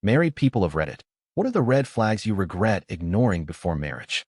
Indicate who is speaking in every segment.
Speaker 1: Married people of Reddit, what are the red flags you regret ignoring before marriage?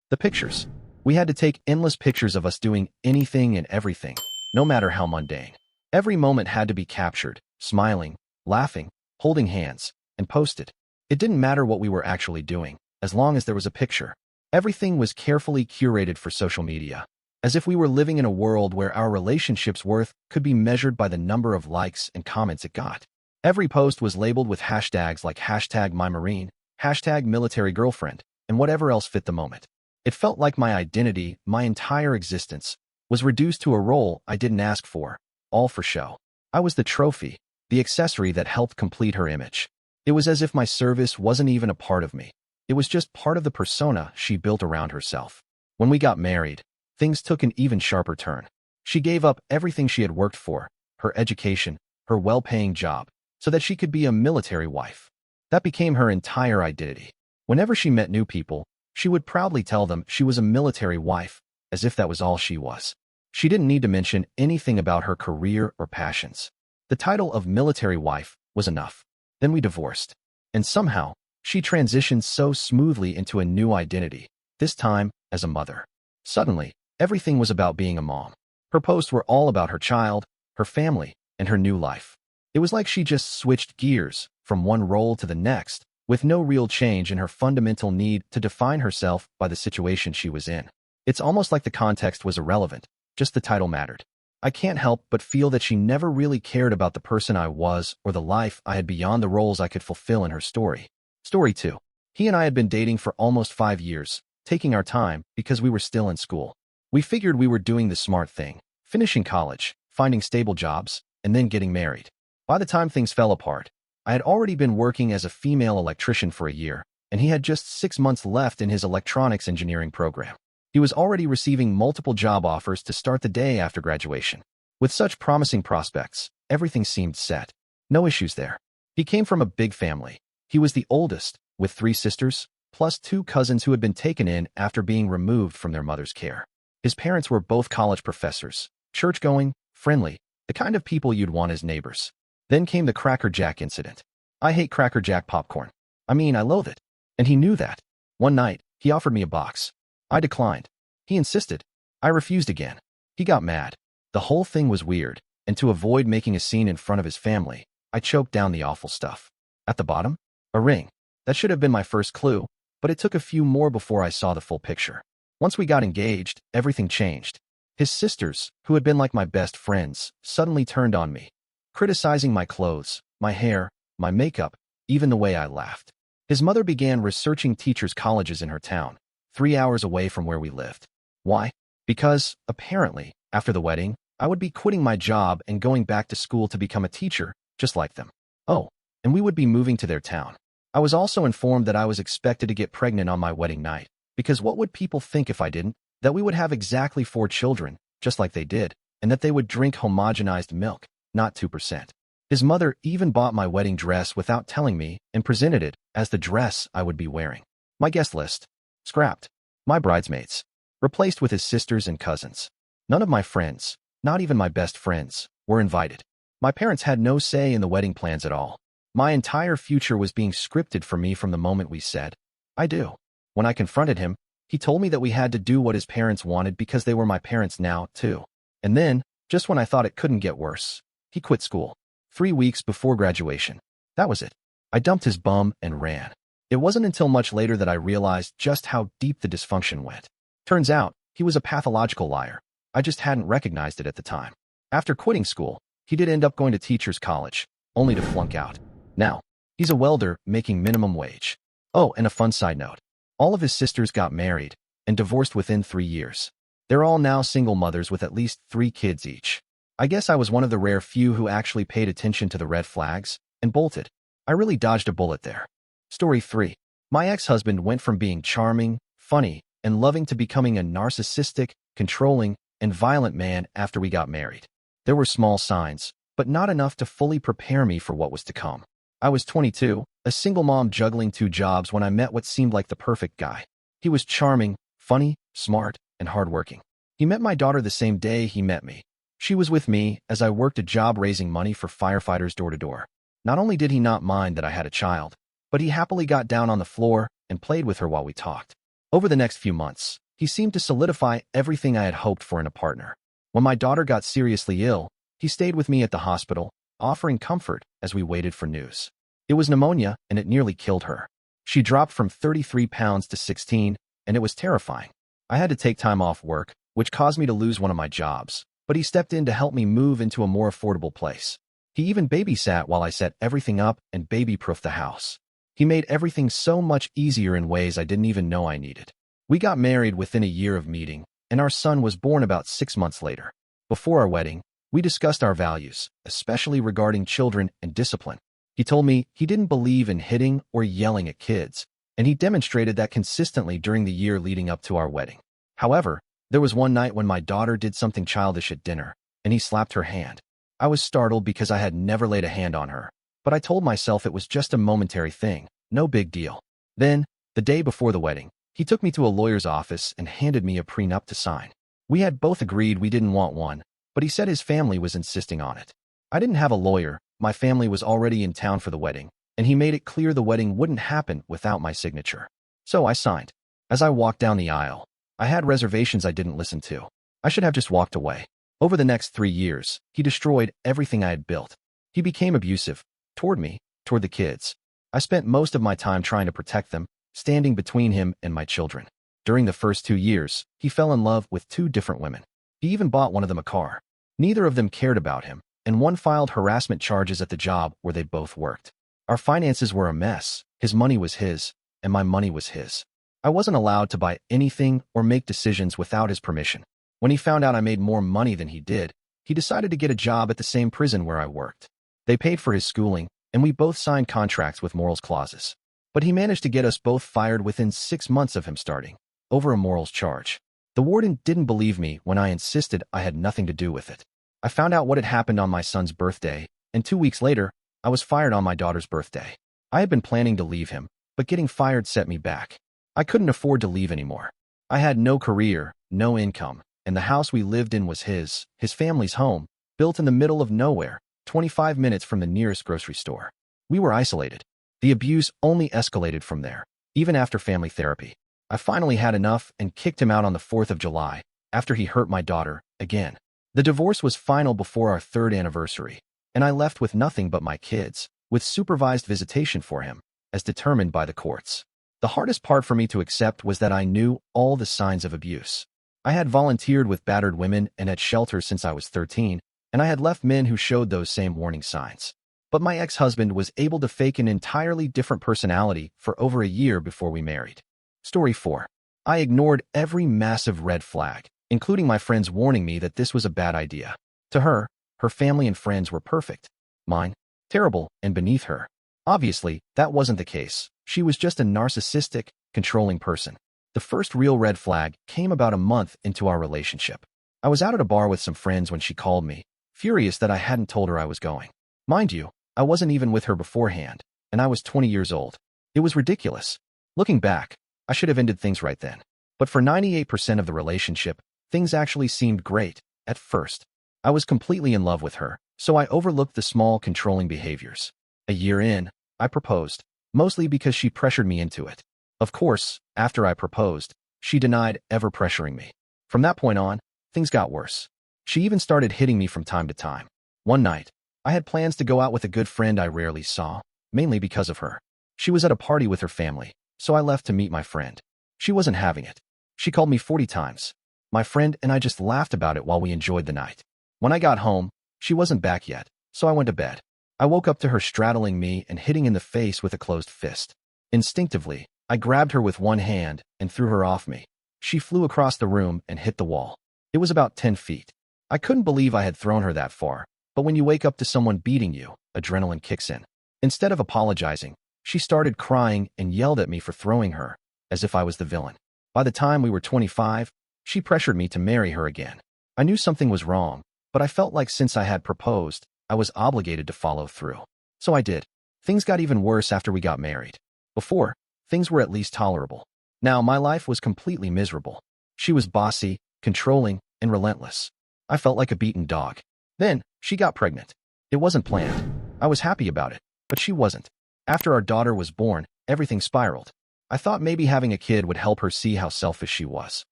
Speaker 1: The pictures. We had to take endless pictures of us doing anything and everything, no matter how mundane. Every moment had to be captured, smiling, laughing, holding hands, and posted. It didn't matter what we were actually doing, as long as there was a picture. Everything was carefully curated for social media, as if we were living in a world where our relationship's worth could be measured by the number of likes and comments it got. Every post was labeled with hashtags like #mymarine, #military-girlfriend, and whatever else fit the moment. It felt like my identity, my entire existence, was reduced to a role I didn't ask for, all for show. I was the trophy, the accessory that helped complete her image. It was as if my service wasn't even a part of me. It was just part of the persona she built around herself. When we got married, things took an even sharper turn. She gave up everything she had worked for, her education, her well-paying job, so that she could be a military wife. That became her entire identity. Whenever she met new people, she would proudly tell them she was a military wife, as if that was all she was. She didn't need to mention anything about her career or passions. The title of military wife was enough. Then we divorced. And somehow, she transitioned so smoothly into a new identity, this time as a mother. Suddenly, everything was about being a mom. Her posts were all about her child, her family, and her new life. It was like she just switched gears from one role to the next, with no real change in her fundamental need to define herself by the situation she was in. It's almost like the context was irrelevant, just the title mattered. I can't help but feel that she never really cared about the person I was or the life I had beyond the roles I could fulfill in her story. Story 2. He and I had been dating for almost 5 years, taking our time because we were still in school. We figured we were doing the smart thing, finishing college, finding stable jobs, and then getting married. By the time things fell apart, I had already been working as a female electrician for a year, and he had just 6 months left in his electronics engineering program. He was already receiving multiple job offers to start the day after graduation. With such promising prospects, everything seemed set. No issues there. He came from a big family. He was the oldest, with 3 sisters, plus 2 cousins who had been taken in after being removed from their mother's care. His parents were both college professors, church-going, friendly, the kind of people you'd want as neighbors. Then came the Cracker Jack incident. I hate Cracker Jack popcorn. I loathe it. And he knew that. One night, he offered me a box. I declined. He insisted. I refused again. He got mad. The whole thing was weird, and to avoid making a scene in front of his family, I choked down the awful stuff. At the bottom? A ring. That should have been my first clue, but it took a few more before I saw the full picture. Once we got engaged, everything changed. His sisters, who had been like my best friends, suddenly turned on me, criticizing my clothes, my hair, my makeup, even the way I laughed. His mother began researching teachers' colleges in her town, 3 hours away from where we lived. Why? Because, apparently, after the wedding, I would be quitting my job and going back to school to become a teacher, just like them. Oh, and we would be moving to their town. I was also informed that I was expected to get pregnant on my wedding night, because what would people think if I didn't? That we would have exactly 4 children, just like they did, and that they would drink homogenized milk, not 2%. His mother even bought my wedding dress without telling me and presented it as the dress I would be wearing. My guest list. Scrapped. My bridesmaids. Replaced with his sisters and cousins. None of my friends, not even my best friends, were invited. My parents had no say in the wedding plans at all. My entire future was being scripted for me from the moment we said, I do. When I confronted him, he told me that we had to do what his parents wanted because they were my parents now, too. And then, just when I thought it couldn't get worse, he quit school. 3 weeks before graduation. That was it. I dumped his bum and ran. It wasn't until much later that I realized just how deep the dysfunction went. Turns out, he was a pathological liar. I just hadn't recognized it at the time. After quitting school, he did end up going to teacher's college, only to flunk out. Now, he's a welder making minimum wage. Oh, and a fun side note. All of his sisters got married and divorced within 3 years. They're all now single mothers with at least 3 kids each. I guess I was one of the rare few who actually paid attention to the red flags and bolted. I really dodged a bullet there. Story 3. My ex-husband went from being charming, funny, and loving to becoming a narcissistic, controlling, and violent man after we got married. There were small signs, but not enough to fully prepare me for what was to come. I was 22, a single mom juggling 2 jobs when I met what seemed like the perfect guy. He was charming, funny, smart, and hardworking. He met my daughter the same day he met me. She was with me as I worked a job raising money for firefighters door to door. Not only did he not mind that I had a child, but he happily got down on the floor and played with her while we talked. Over the next few months, he seemed to solidify everything I had hoped for in a partner. When my daughter got seriously ill, he stayed with me at the hospital, offering comfort as we waited for news. It was pneumonia, and it nearly killed her. She dropped from 33 pounds to 16, and it was terrifying. I had to take time off work, which caused me to lose one of my jobs, but he stepped in to help me move into a more affordable place. He even babysat while I set everything up and baby-proofed the house. He made everything so much easier in ways I didn't even know I needed. We got married within a year of meeting, and our son was born about 6 months later. Before our wedding, we discussed our values, especially regarding children and discipline. He told me he didn't believe in hitting or yelling at kids, and he demonstrated that consistently during the year leading up to our wedding. However, there was one night when my daughter did something childish at dinner, and he slapped her hand. I was startled because I had never laid a hand on her, but I told myself it was just a momentary thing, no big deal. Then, the day before the wedding, he took me to a lawyer's office and handed me a prenup to sign. We had both agreed we didn't want one, but he said his family was insisting on it. I didn't have a lawyer, my family was already in town for the wedding, and he made it clear the wedding wouldn't happen without my signature. So I signed. As I walked down the aisle, I had reservations I didn't listen to. I should have just walked away. Over the next 3 years, he destroyed everything I had built. He became abusive, toward me, toward the kids. I spent most of my time trying to protect them, standing between him and my children. During the first 2 years, he fell in love with 2 different women. He even bought one of them a car. Neither of them cared about him, and one filed harassment charges at the job where they both worked. Our finances were a mess. His money was his, and my money was his. I wasn't allowed to buy anything or make decisions without his permission. When he found out I made more money than he did, he decided to get a job at the same prison where I worked. They paid for his schooling, and we both signed contracts with morals clauses. But he managed to get us both fired within 6 months of him starting, over a morals charge. The warden didn't believe me when I insisted I had nothing to do with it. I found out what had happened on my son's birthday, and 2 weeks later, I was fired on my daughter's birthday. I had been planning to leave him, but getting fired set me back. I couldn't afford to leave anymore. I had no career, no income, and the house we lived in was his family's home, built in the middle of nowhere, 25 minutes from the nearest grocery store. We were isolated. The abuse only escalated from there, even after family therapy. I finally had enough and kicked him out on the 4th of July, after he hurt my daughter, again. The divorce was final before our 3rd anniversary, and I left with nothing but my kids, with supervised visitation for him, as determined by the courts. The hardest part for me to accept was that I knew all the signs of abuse. I had volunteered with battered women and at shelters since I was 13, and I had left men who showed those same warning signs. But my ex-husband was able to fake an entirely different personality for over a year before we married. Story 4. I ignored every massive red flag, including my friends warning me that this was a bad idea. To her, her family and friends were perfect. Mine, terrible and beneath her. Obviously, that wasn't the case. She was just a narcissistic, controlling person. The first real red flag came about a month into our relationship. I was out at a bar with some friends when she called me, furious that I hadn't told her I was going. Mind you, I wasn't even with her beforehand, and I was 20 years old. It was ridiculous. Looking back, I should have ended things right then. But for 98% of the relationship, things actually seemed great, at first. I was completely in love with her, so I overlooked the small, controlling behaviors. A year in, I proposed, mostly because she pressured me into it. Of course, after I proposed, she denied ever pressuring me. From that point on, things got worse. She even started hitting me from time to time. One night, I had plans to go out with a good friend I rarely saw, mainly because of her. She was at a party with her family, so I left to meet my friend. She wasn't having it. She called me 40 times. My friend and I just laughed about it while we enjoyed the night. When I got home, she wasn't back yet, so I went to bed. I woke up to her straddling me and hitting in the face with a closed fist. Instinctively, I grabbed her with one hand and threw her off me. She flew across the room and hit the wall. It was about 10 feet. I couldn't believe I had thrown her that far, but when you wake up to someone beating you, adrenaline kicks in. Instead of apologizing, she started crying and yelled at me for throwing her, as if I was the villain. By the time we were 25, she pressured me to marry her again. I knew something was wrong, but I felt like since I had proposed, I was obligated to follow through. So I did. Things got even worse after we got married. Before, things were at least tolerable. Now my life was completely miserable. She was bossy, controlling, and relentless. I felt like a beaten dog. Then, she got pregnant. It wasn't planned. I was happy about it. But she wasn't. After our daughter was born, everything spiraled. I thought maybe having a kid would help her see how selfish she was.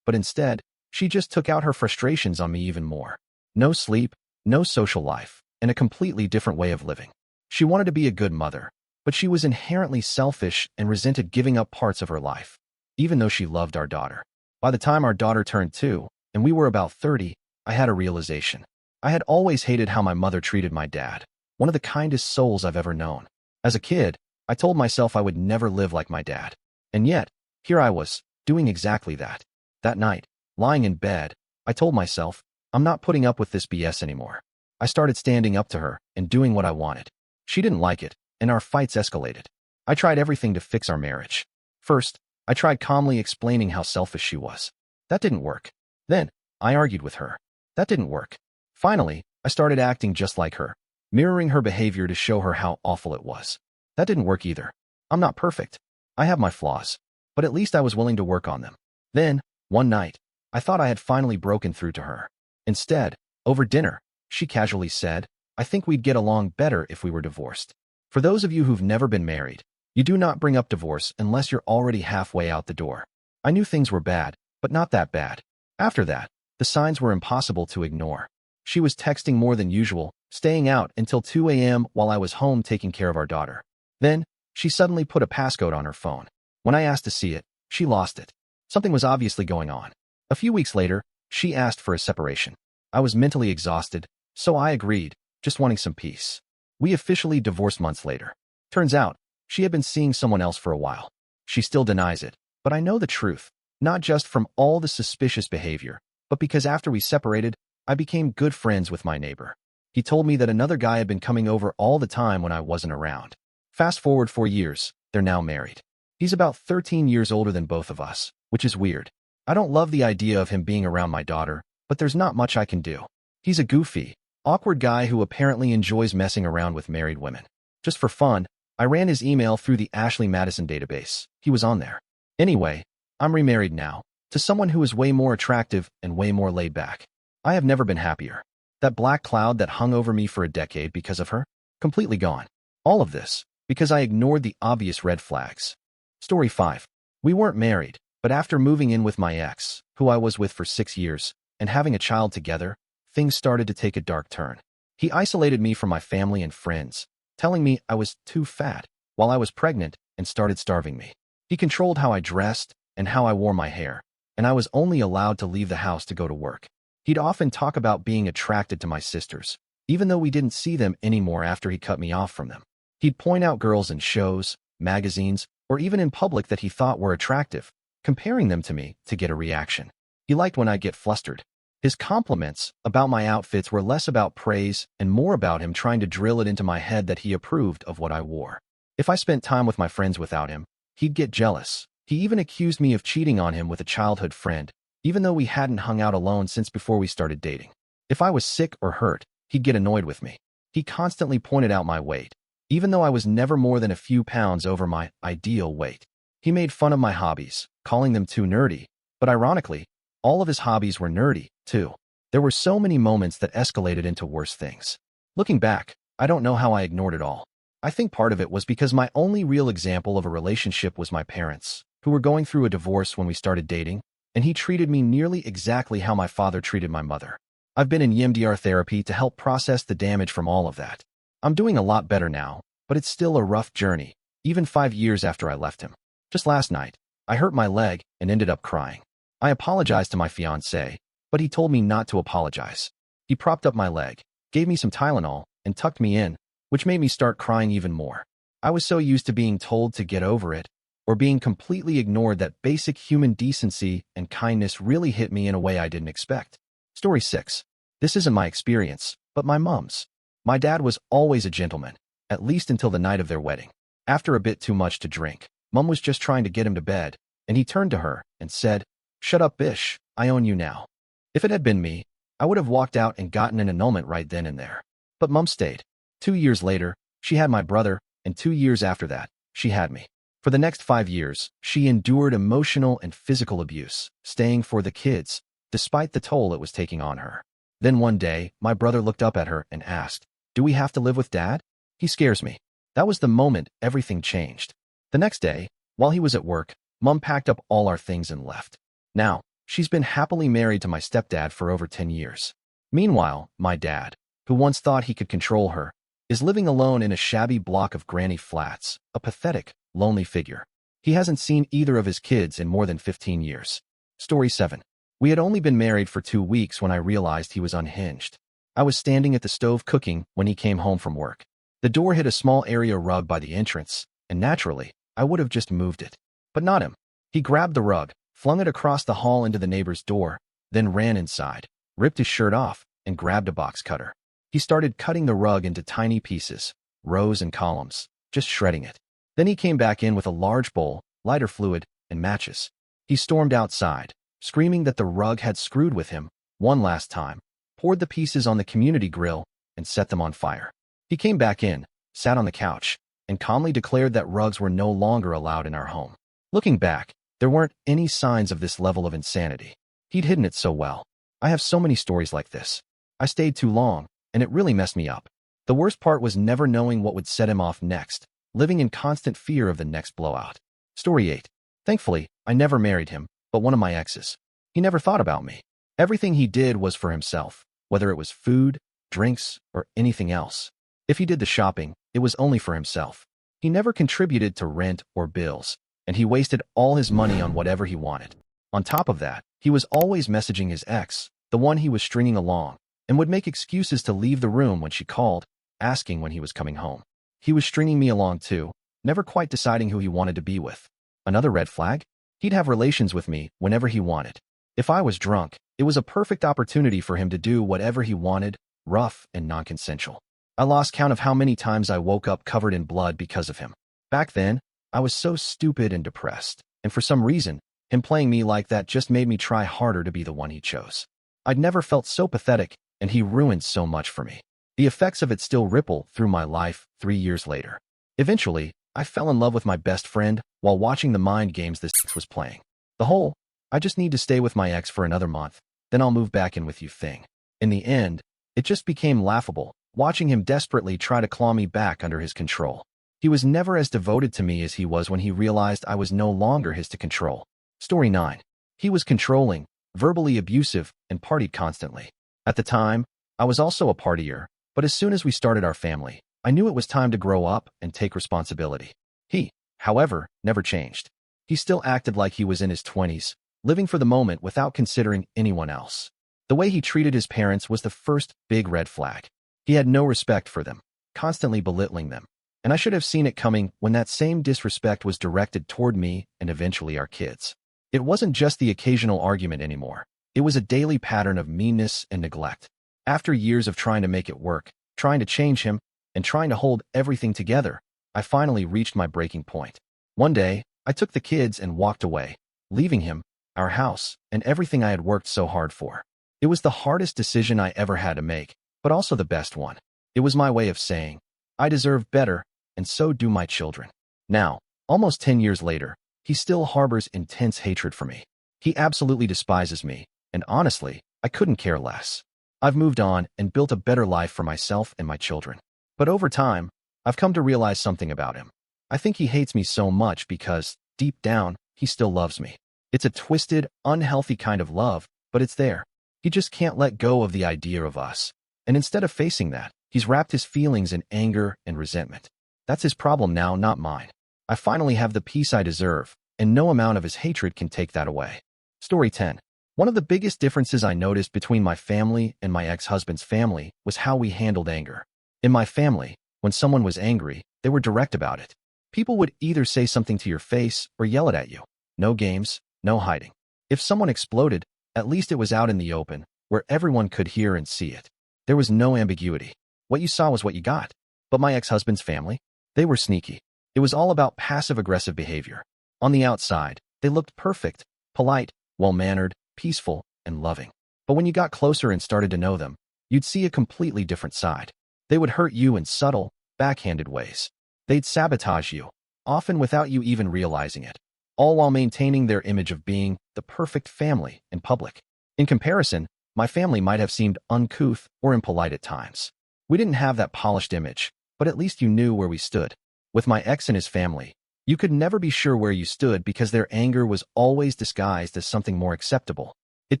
Speaker 1: But instead, she just took out her frustrations on me even more. No sleep, no social life, and a completely different way of living. She wanted to be a good mother, but she was inherently selfish and resented giving up parts of her life, even though she loved our daughter. By the time our daughter turned 2, and we were about 30, I had a realization. I had always hated how my mother treated my dad, one of the kindest souls I've ever known. As a kid, I told myself I would never live like my dad. And yet, here I was, doing exactly that. That night, lying in bed, I told myself, I'm not putting up with this BS anymore. I started standing up to her and doing what I wanted. She didn't like it, and our fights escalated. I tried everything to fix our marriage. First, I tried calmly explaining how selfish she was. That didn't work. Then, I argued with her. That didn't work. Finally, I started acting just like her, mirroring her behavior to show her how awful it was. That didn't work either. I'm not perfect. I have my flaws, but at least I was willing to work on them. Then, one night, I thought I had finally broken through to her. Instead, over dinner, she casually said, I think we'd get along better if we were divorced. For those of you who've never been married, you do not bring up divorce unless you're already halfway out the door. I knew things were bad, but not that bad. After that, the signs were impossible to ignore. She was texting more than usual, staying out until 2 a.m. while I was home taking care of our daughter. Then, she suddenly put a passcode on her phone. When I asked to see it, she lost it. Something was obviously going on. A few weeks later, she asked for a separation. I was mentally exhausted, so I agreed, just wanting some peace. We officially divorced months later. Turns out, she had been seeing someone else for a while. She still denies it, but I know the truth, not just from all the suspicious behavior, but because after we separated, I became good friends with my neighbor. He told me that another guy had been coming over all the time when I wasn't around. Fast forward 4 years, they're now married. He's about 13 years older than both of us, which is weird. I don't love the idea of him being around my daughter, but there's not much I can do. He's a goofy, awkward guy who apparently enjoys messing around with married women. Just for fun, I ran his email through the Ashley Madison database. He was on there. Anyway, I'm remarried now, to someone who is way more attractive and way more laid back. I have never been happier. That black cloud that hung over me for a decade because of her, completely gone. All of this, because I ignored the obvious red flags. Story 5. We weren't married, but after moving in with my ex, who I was with for 6 years, and having a child together, things started to take a dark turn. He isolated me from my family and friends, telling me I was too fat while I was pregnant and started starving me. He controlled how I dressed and how I wore my hair, and I was only allowed to leave the house to go to work. He'd often talk about being attracted to my sisters, even though we didn't see them anymore after he cut me off from them. He'd point out girls in shows, magazines, or even in public that he thought were attractive, comparing them to me to get a reaction. He liked when I'd get flustered. His compliments about my outfits were less about praise and more about him trying to drill it into my head that he approved of what I wore. If I spent time with my friends without him, he'd get jealous. He even accused me of cheating on him with a childhood friend, even though we hadn't hung out alone since before we started dating. If I was sick or hurt, he'd get annoyed with me. He constantly pointed out my weight, even though I was never more than a few pounds over my ideal weight. He made fun of my hobbies, calling them too nerdy, but ironically, all of his hobbies were nerdy, too. There were so many moments that escalated into worse things. Looking back, I don't know how I ignored it all. I think part of it was because my only real example of a relationship was my parents, who were going through a divorce when we started dating, and he treated me nearly exactly how my father treated my mother. I've been in EMDR therapy to help process the damage from all of that. I'm doing a lot better now, but it's still a rough journey, even 5 years after I left him. Just last night, I hurt my leg and ended up crying. I apologized to my fiancé, but he told me not to apologize. He propped up my leg, gave me some Tylenol, and tucked me in, which made me start crying even more. I was so used to being told to get over it, or being completely ignored, that basic human decency and kindness really hit me in a way I didn't expect. Story 6. This isn't my experience, but my mom's. My dad was always a gentleman, at least until the night of their wedding. After a bit too much to drink, Mom was just trying to get him to bed, and he turned to her and said, "Shut up, Bish, I own you now." If it had been me, I would have walked out and gotten an annulment right then and there. But Mom stayed. 2 years later, she had my brother, and 2 years after that, she had me. For the next 5 years, she endured emotional and physical abuse, staying for the kids, despite the toll it was taking on her. Then one day, my brother looked up at her and asked, "Do we have to live with Dad? He scares me." That was the moment everything changed. The next day, while he was at work, Mom packed up all our things and left. Now, she's been happily married to my stepdad for over 10 years. Meanwhile, my dad, who once thought he could control her, is living alone in a shabby block of granny flats, a pathetic, lonely figure. He hasn't seen either of his kids in more than 15 years. Story 7. We had only been married for 2 weeks when I realized he was unhinged. I was standing at the stove cooking when he came home from work. The door hit a small area rug by the entrance, and naturally, I would have just moved it. But not him. He grabbed the rug, flung it across the hall into the neighbor's door, then ran inside, ripped his shirt off, and grabbed a box cutter. He started cutting the rug into tiny pieces, rows and columns, just shredding it. Then he came back in with a large bowl, lighter fluid, and matches. He stormed outside, screaming that the rug had screwed with him, one last time, poured the pieces on the community grill, and set them on fire. He came back in, sat on the couch, and calmly declared that rugs were no longer allowed in our home. Looking back, there weren't any signs of this level of insanity. He'd hidden it so well. I have so many stories like this. I stayed too long, and it really messed me up. The worst part was never knowing what would set him off next, living in constant fear of the next blowout. Story 8. Thankfully, I never married him, but one of my exes. He never thought about me. Everything he did was for himself, whether it was food, drinks, or anything else. If he did the shopping, it was only for himself. He never contributed to rent or bills, and he wasted all his money on whatever he wanted. On top of that, he was always messaging his ex, the one he was stringing along, and would make excuses to leave the room when she called, asking when he was coming home. He was stringing me along too, never quite deciding who he wanted to be with. Another red flag? He'd have relations with me whenever he wanted. If I was drunk, it was a perfect opportunity for him to do whatever he wanted, rough and non-consensual. I lost count of how many times I woke up covered in blood because of him. Back then, I was so stupid and depressed, and for some reason, him playing me like that just made me try harder to be the one he chose. I'd never felt so pathetic, and he ruined so much for me. The effects of it still ripple through my life 3 years later. Eventually, I fell in love with my best friend while watching the mind games this was playing. The whole, I just need to stay with my ex for another month, then I'll move back in with you thing. In the end, it just became laughable, watching him desperately try to claw me back under his control. He was never as devoted to me as he was when he realized I was no longer his to control. Story 9. He was controlling, verbally abusive, and partied constantly. At the time, I was also a partier, but as soon as we started our family, I knew it was time to grow up and take responsibility. He, however, never changed. He still acted like he was in his 20s, living for the moment without considering anyone else. The way he treated his parents was the first big red flag. He had no respect for them, constantly belittling them. And I should have seen it coming when that same disrespect was directed toward me and eventually our kids. It wasn't just the occasional argument anymore. It was a daily pattern of meanness and neglect. After years of trying to make it work, trying to change him, and trying to hold everything together, I finally reached my breaking point. One day, I took the kids and walked away, leaving him, our house, and everything I had worked so hard for. It was the hardest decision I ever had to make, but also the best one. It was my way of saying, I deserve better, and so do my children. Now, almost 10 years later, he still harbors intense hatred for me. He absolutely despises me, and honestly, I couldn't care less. I've moved on and built a better life for myself and my children. But over time, I've come to realize something about him. I think he hates me so much because, deep down, he still loves me. It's a twisted, unhealthy kind of love, but it's there. He just can't let go of the idea of us. And instead of facing that, he's wrapped his feelings in anger and resentment. That's his problem now, not mine. I finally have the peace I deserve, and no amount of his hatred can take that away. Story 10. One of the biggest differences I noticed between my family and my ex-husband's family was how we handled anger. In my family, when someone was angry, they were direct about it. People would either say something to your face or yell it at you. No games, no hiding. If someone exploded, at least it was out in the open, where everyone could hear and see it. There was no ambiguity. What you saw was what you got. But my ex-husband's family? They were sneaky. It was all about passive-aggressive behavior. On the outside, they looked perfect, polite, well-mannered, peaceful, and loving. But when you got closer and started to know them, you'd see a completely different side. They would hurt you in subtle, backhanded ways. They'd sabotage you, often without you even realizing it, all while maintaining their image of being the perfect family in public. In comparison, my family might have seemed uncouth or impolite at times. We didn't have that polished image, but at least you knew where we stood. With my ex and his family, you could never be sure where you stood because their anger was always disguised as something more acceptable. It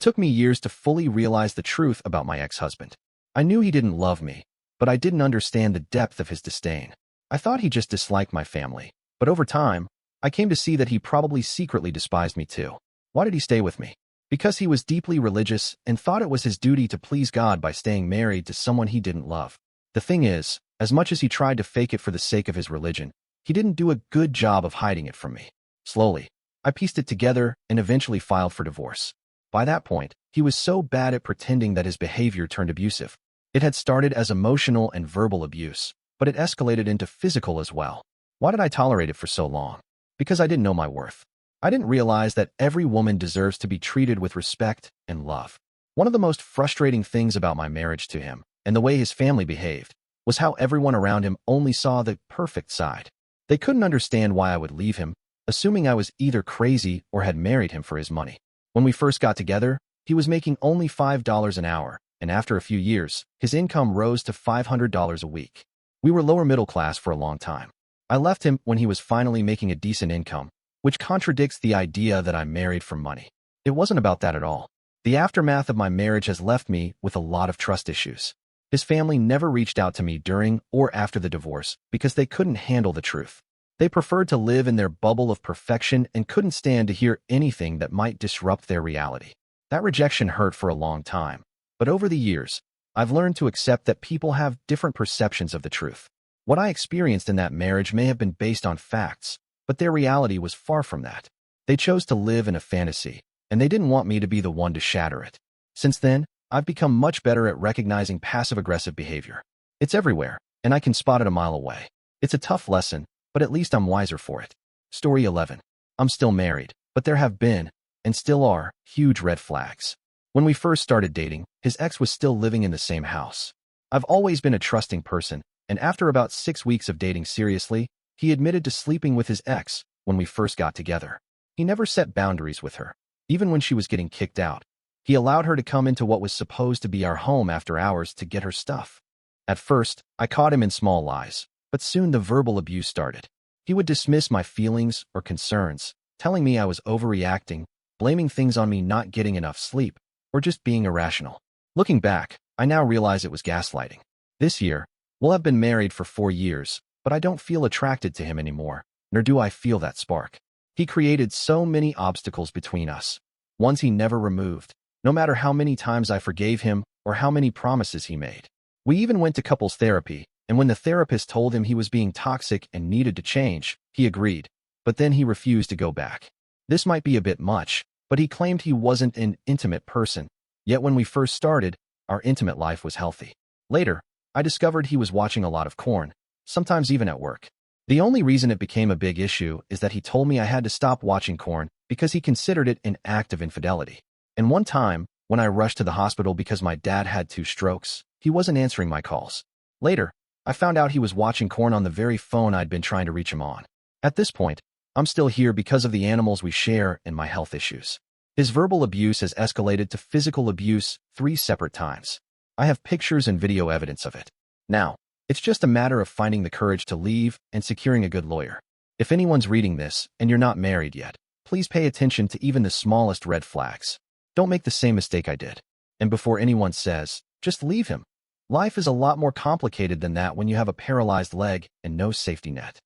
Speaker 1: took me years to fully realize the truth about my ex-husband. I knew he didn't love me, but I didn't understand the depth of his disdain. I thought he just disliked my family, but over time, I came to see that he probably secretly despised me too. Why did he stay with me? Because he was deeply religious and thought it was his duty to please God by staying married to someone he didn't love. The thing is, as much as he tried to fake it for the sake of his religion, he didn't do a good job of hiding it from me. Slowly, I pieced it together and eventually filed for divorce. By that point, he was so bad at pretending that his behavior turned abusive. It had started as emotional and verbal abuse, but it escalated into physical as well. Why did I tolerate it for so long? Because I didn't know my worth. I didn't realize that every woman deserves to be treated with respect and love. One of the most frustrating things about my marriage to him, and the way his family behaved, was how everyone around him only saw the perfect side. They couldn't understand why I would leave him, assuming I was either crazy or had married him for his money. When we first got together, he was making only $5 an hour, and after a few years, his income rose to $500 a week. We were lower middle class for a long time. I left him when he was finally making a decent income, which contradicts the idea that I married for money. It wasn't about that at all. The aftermath of my marriage has left me with a lot of trust issues. His family never reached out to me during or after the divorce because they couldn't handle the truth. They preferred to live in their bubble of perfection and couldn't stand to hear anything that might disrupt their reality. That rejection hurt for a long time, but over the years, I've learned to accept that people have different perceptions of the truth. What I experienced in that marriage may have been based on facts, but their reality was far from that. They chose to live in a fantasy, and they didn't want me to be the one to shatter it. Since then, I've become much better at recognizing passive-aggressive behavior. It's everywhere, and I can spot it a mile away. It's a tough lesson, but at least I'm wiser for it. Story 11. I'm still married, but there have been, and still are, huge red flags. When we first started dating, his ex was still living in the same house. I've always been a trusting person, and after about 6 weeks of dating seriously, he admitted to sleeping with his ex when we first got together. He never set boundaries with her, even when she was getting kicked out. He allowed her to come into what was supposed to be our home after hours to get her stuff. At first, I caught him in small lies, but soon the verbal abuse started. He would dismiss my feelings or concerns, telling me I was overreacting, blaming things on me not getting enough sleep, or just being irrational. Looking back, I now realize it was gaslighting. This year, we'll have been married for 4 years, but I don't feel attracted to him anymore, nor do I feel that spark. He created so many obstacles between us, ones he never removed, no matter how many times I forgave him or how many promises he made. We even went to couples therapy, and when the therapist told him he was being toxic and needed to change, he agreed, but then he refused to go back. This might be a bit much, but he claimed he wasn't an intimate person, yet when we first started, our intimate life was healthy. Later, I discovered he was watching a lot of porn, sometimes even at work. The only reason it became a big issue is that he told me I had to stop watching porn because he considered it an act of infidelity. And one time, when I rushed to the hospital because my dad had 2 strokes, he wasn't answering my calls. Later, I found out he was watching porn on the very phone I'd been trying to reach him on. At this point, I'm still here because of the animals we share and my health issues. His verbal abuse has escalated to physical abuse 3 separate times. I have pictures and video evidence of it. Now, it's just a matter of finding the courage to leave and securing a good lawyer. If anyone's reading this and you're not married yet, please pay attention to even the smallest red flags. Don't make the same mistake I did. And before anyone says, just leave him. Life is a lot more complicated than that when you have a paralyzed leg and no safety net.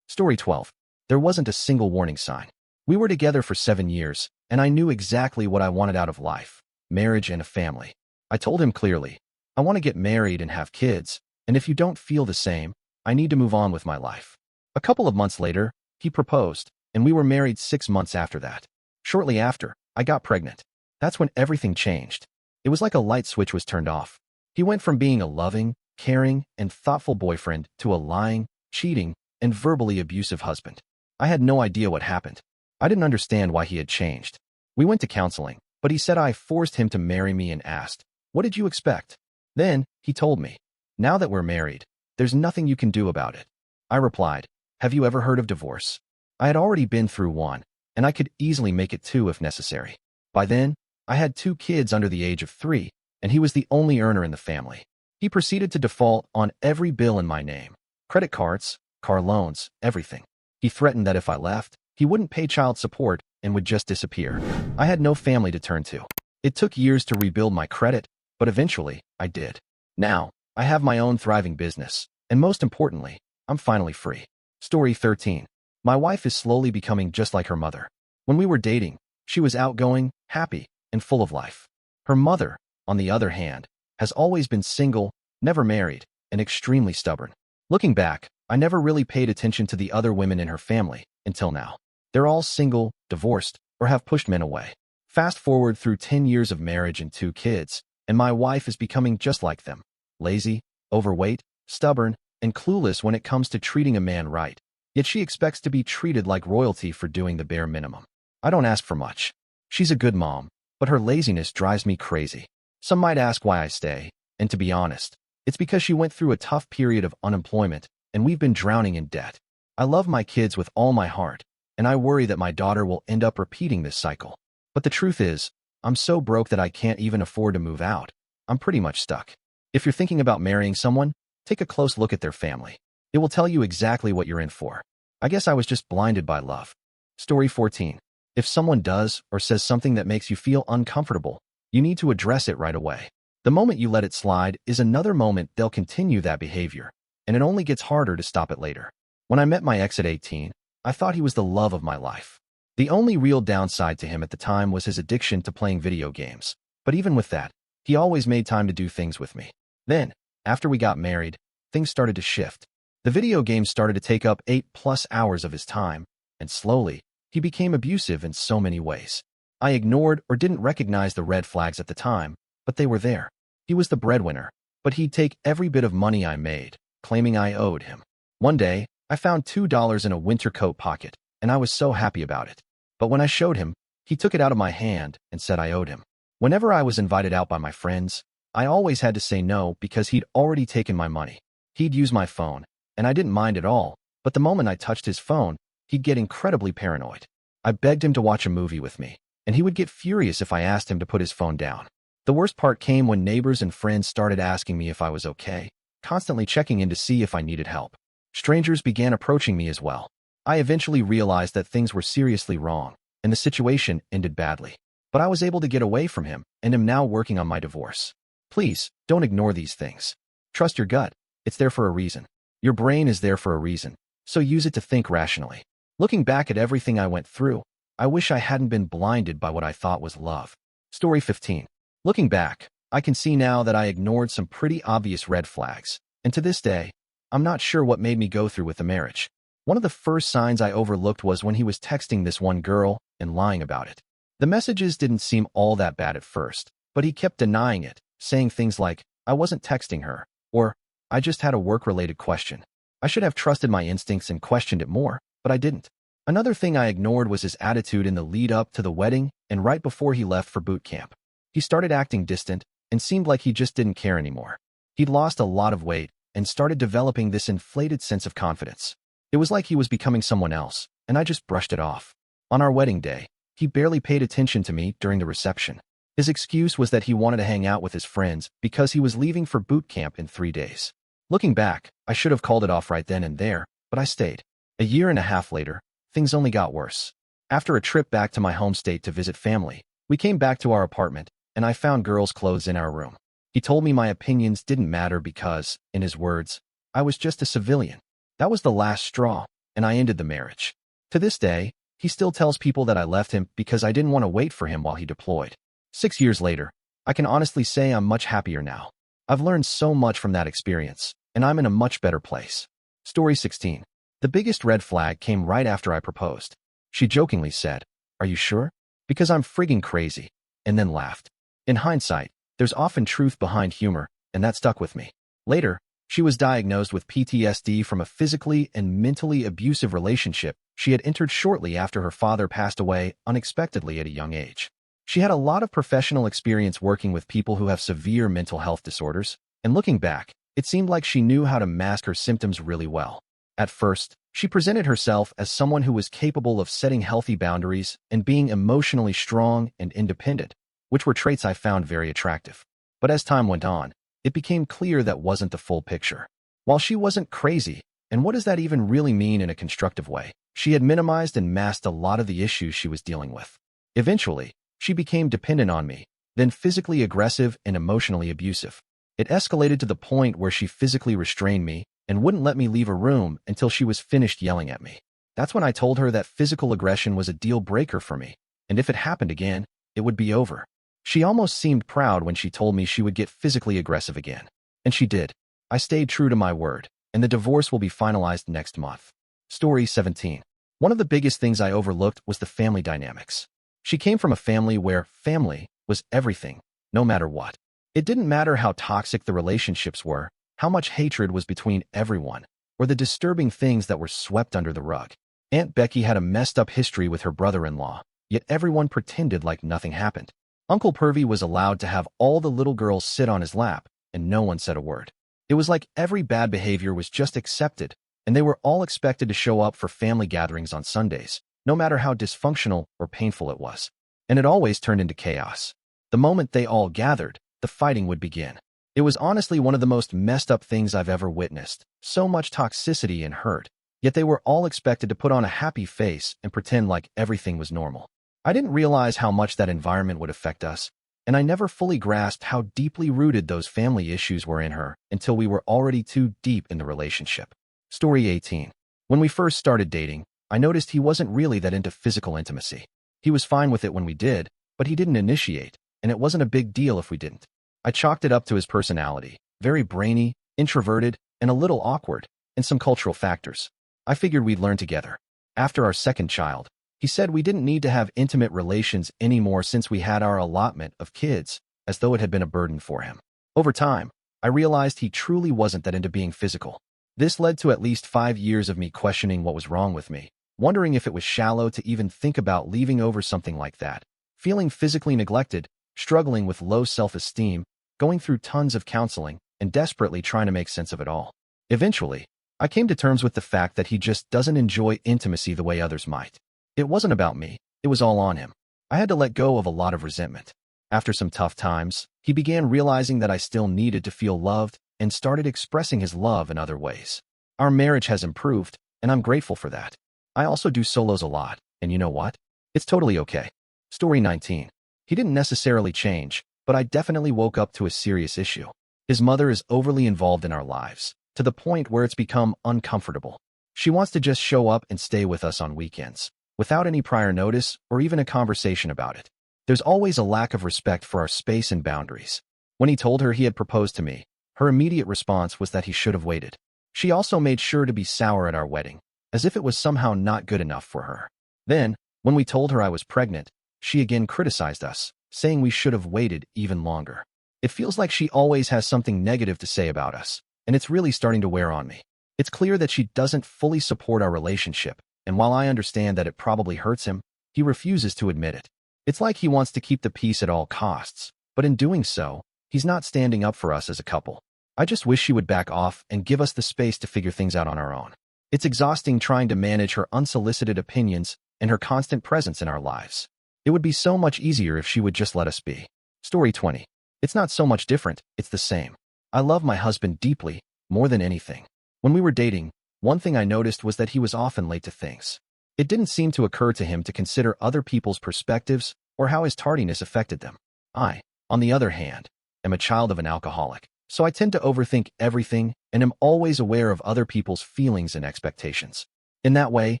Speaker 1: Story 12. There wasn't a single warning sign. We were together for 7 years, and I knew exactly what I wanted out of life: marriage and a family. I told him clearly, I want to get married and have kids, and if you don't feel the same, I need to move on with my life. A couple of months later, he proposed, and we were married 6 months after that. Shortly after, I got pregnant. That's when everything changed. It was like a light switch was turned off. He went from being a loving, caring, and thoughtful boyfriend to a lying, cheating, and verbally abusive husband. I had no idea what happened. I didn't understand why he had changed. We went to counseling, but he said I forced him to marry me and asked, "What did you expect?" Then, he told me, "Now that we're married, there's nothing you can do about it." I replied, "Have you ever heard of divorce?" I had already been through one, and I could easily make it 2 if necessary. By then, I had 2 kids under the age of 3, and he was the only earner in the family. He proceeded to default on every bill in my name: credit cards, car loans, everything. He threatened that if I left, he wouldn't pay child support and would just disappear. I had no family to turn to. It took years to rebuild my credit, but eventually, I did. Now, I have my own thriving business, and most importantly, I'm finally free. Story 13. My wife is slowly becoming just like her mother. When we were dating, she was outgoing, happy, and full of life. Her mother, on the other hand, has always been single, never married, and extremely stubborn. Looking back, I never really paid attention to the other women in her family until now. They're all single, divorced, or have pushed men away. Fast forward through 10 years of marriage and 2 kids, and my wife is becoming just like them. Lazy, overweight, stubborn, and clueless when it comes to treating a man right. Yet she expects to be treated like royalty for doing the bare minimum. I don't ask for much. She's a good mom, but her laziness drives me crazy. Some might ask why I stay, and to be honest, it's because she went through a tough period of unemployment, and we've been drowning in debt. I love my kids with all my heart, and I worry that my daughter will end up repeating this cycle. But the truth is, I'm so broke that I can't even afford to move out. I'm pretty much stuck. If you're thinking about marrying someone, take a close look at their family. It will tell you exactly what you're in for. I guess I was just blinded by love. Story 14. If someone does or says something that makes you feel uncomfortable, you need to address it right away. The moment you let it slide is another moment they'll continue that behavior, and it only gets harder to stop it later. When I met my ex at 18, I thought he was the love of my life. The only real downside to him at the time was his addiction to playing video games. But even with that, he always made time to do things with me. Then, after we got married, things started to shift. The video games started to take up 8+ hours of his time, and slowly, he became abusive in so many ways. I ignored or didn't recognize the red flags at the time, but they were there. He was the breadwinner, but he'd take every bit of money I made, claiming I owed him. One day, I found $2 in a winter coat pocket, and I was so happy about it. But when I showed him, he took it out of my hand and said I owed him. Whenever I was invited out by my friends, I always had to say no because he'd already taken my money. He'd use my phone, and I didn't mind at all, but the moment I touched his phone, he'd get incredibly paranoid. I begged him to watch a movie with me, and he would get furious if I asked him to put his phone down. The worst part came when neighbors and friends started asking me if I was okay, constantly checking in to see if I needed help. Strangers began approaching me as well. I eventually realized that things were seriously wrong, and the situation ended badly. But I was able to get away from him, and am now working on my divorce. Please, don't ignore these things. Trust your gut. It's there for a reason. Your brain is there for a reason, so use it to think rationally. Looking back at everything I went through, I wish I hadn't been blinded by what I thought was love. Story 15. Looking back, I can see now that I ignored some pretty obvious red flags, and to this day, I'm not sure what made me go through with the marriage. One of the first signs I overlooked was when he was texting this one girl and lying about it. The messages didn't seem all that bad at first, but he kept denying it, saying things like, I wasn't texting her, or, I just had a work-related question. I should have trusted my instincts and questioned it more, but I didn't. Another thing I ignored was his attitude in the lead-up to the wedding and right before he left for boot camp. He started acting distant and seemed like he just didn't care anymore. He'd lost a lot of weight and started developing this inflated sense of confidence. It was like he was becoming someone else, and I just brushed it off. On our wedding day, he barely paid attention to me during the reception. His excuse was that he wanted to hang out with his friends because he was leaving for boot camp in 3 days. Looking back, I should have called it off right then and there, but I stayed. A year and a half later, things only got worse. After a trip back to my home state to visit family, we came back to our apartment, and I found girls' clothes in our room. He told me my opinions didn't matter because, in his words, I was just a civilian. That was the last straw, and I ended the marriage. To this day, he still tells people that I left him because I didn't want to wait for him while he deployed. 6 years later, I can honestly say I'm much happier now. I've learned so much from that experience, and I'm in a much better place. Story 16. The biggest red flag came right after I proposed. She jokingly said, "Are you sure? Because I'm frigging crazy," and then laughed. In hindsight, there's often truth behind humor, and that stuck with me. Later, she was diagnosed with PTSD from a physically and mentally abusive relationship she had entered shortly after her father passed away unexpectedly at a young age. She had a lot of professional experience working with people who have severe mental health disorders, and looking back, it seemed like she knew how to mask her symptoms really well. At first, she presented herself as someone who was capable of setting healthy boundaries and being emotionally strong and independent, which were traits I found very attractive. But as time went on, it became clear that wasn't the full picture. While she wasn't crazy, And what does that even really mean in a constructive way? She had minimized and masked a lot of the issues she was dealing with. Eventually, she became dependent on me, then physically aggressive and emotionally abusive. It escalated to the point where she physically restrained me and wouldn't let me leave a room until she was finished yelling at me. That's when I told her that physical aggression was a deal breaker for me, and if it happened again, it would be over. She almost seemed proud when she told me she would get physically aggressive again. And she did. I stayed true to my word, and the divorce will be finalized next month. Story 17. One of the biggest things I overlooked was the family dynamics. She came from a family where family was everything, no matter what. It didn't matter how toxic the relationships were, how much hatred was between everyone, or the disturbing things that were swept under the rug. Aunt Becky had a messed up history with her brother-in-law, yet everyone pretended like nothing happened. Uncle Pervy was allowed to have all the little girls sit on his lap, and no one said a word. It was like every bad behavior was just accepted, and they were all expected to show up for family gatherings on Sundays, no matter how dysfunctional or painful it was. And it always turned into chaos. The moment they all gathered, the fighting would begin. It was honestly one of the most messed up things I've ever witnessed. So much toxicity and hurt, yet they were all expected to put on a happy face and pretend like everything was normal. I didn't realize how much that environment would affect us, and I never fully grasped how deeply rooted those family issues were in her until we were already too deep in the relationship. Story 18. When we first started dating, I noticed he wasn't really that into physical intimacy. He was fine with it when we did, but he didn't initiate, and it wasn't a big deal if we didn't. I chalked it up to his personality, very brainy, introverted, and a little awkward, and some cultural factors. I figured we'd learn together. After our second child, he said we didn't need to have intimate relations anymore since we had our allotment of kids, as though it had been a burden for him. Over time, I realized he truly wasn't that into being physical. This led to at least 5 years of me questioning what was wrong with me, wondering if it was shallow to even think about leaving over something like that, feeling physically neglected, struggling with low self-esteem, going through tons of counseling, and desperately trying to make sense of it all. Eventually, I came to terms with the fact that he just doesn't enjoy intimacy the way others might. It wasn't about me, it was all on him. I had to let go of a lot of resentment. After some tough times, he began realizing that I still needed to feel loved and started expressing his love in other ways. Our marriage has improved, and I'm grateful for that. I also do solos a lot, and you know what? It's totally okay. Story 19. He didn't necessarily change, but I definitely woke up to a serious issue. His mother is overly involved in our lives, to the point where it's become uncomfortable. She wants to just show up and stay with us on weekends, without any prior notice or even a conversation about it. There's always a lack of respect for our space and boundaries. When he told her he had proposed to me, her immediate response was that he should have waited. She also made sure to be sour at our wedding, as if it was somehow not good enough for her. Then, when we told her I was pregnant, she again criticized us, saying we should have waited even longer. It feels like she always has something negative to say about us, and it's really starting to wear on me. It's clear that she doesn't fully support our relationship, and while I understand that it probably hurts him, he refuses to admit it. It's like he wants to keep the peace at all costs, but in doing so, he's not standing up for us as a couple. I just wish she would back off and give us the space to figure things out on our own. It's exhausting trying to manage her unsolicited opinions and her constant presence in our lives. It would be so much easier if she would just let us be. Story 20. It's not so much different, it's the same. I love my husband deeply, more than anything. When we were dating, one thing I noticed was that he was often late to things. It didn't seem to occur to him to consider other people's perspectives or how his tardiness affected them. I, on the other hand, am a child of an alcoholic, so I tend to overthink everything and am always aware of other people's feelings and expectations. In that way,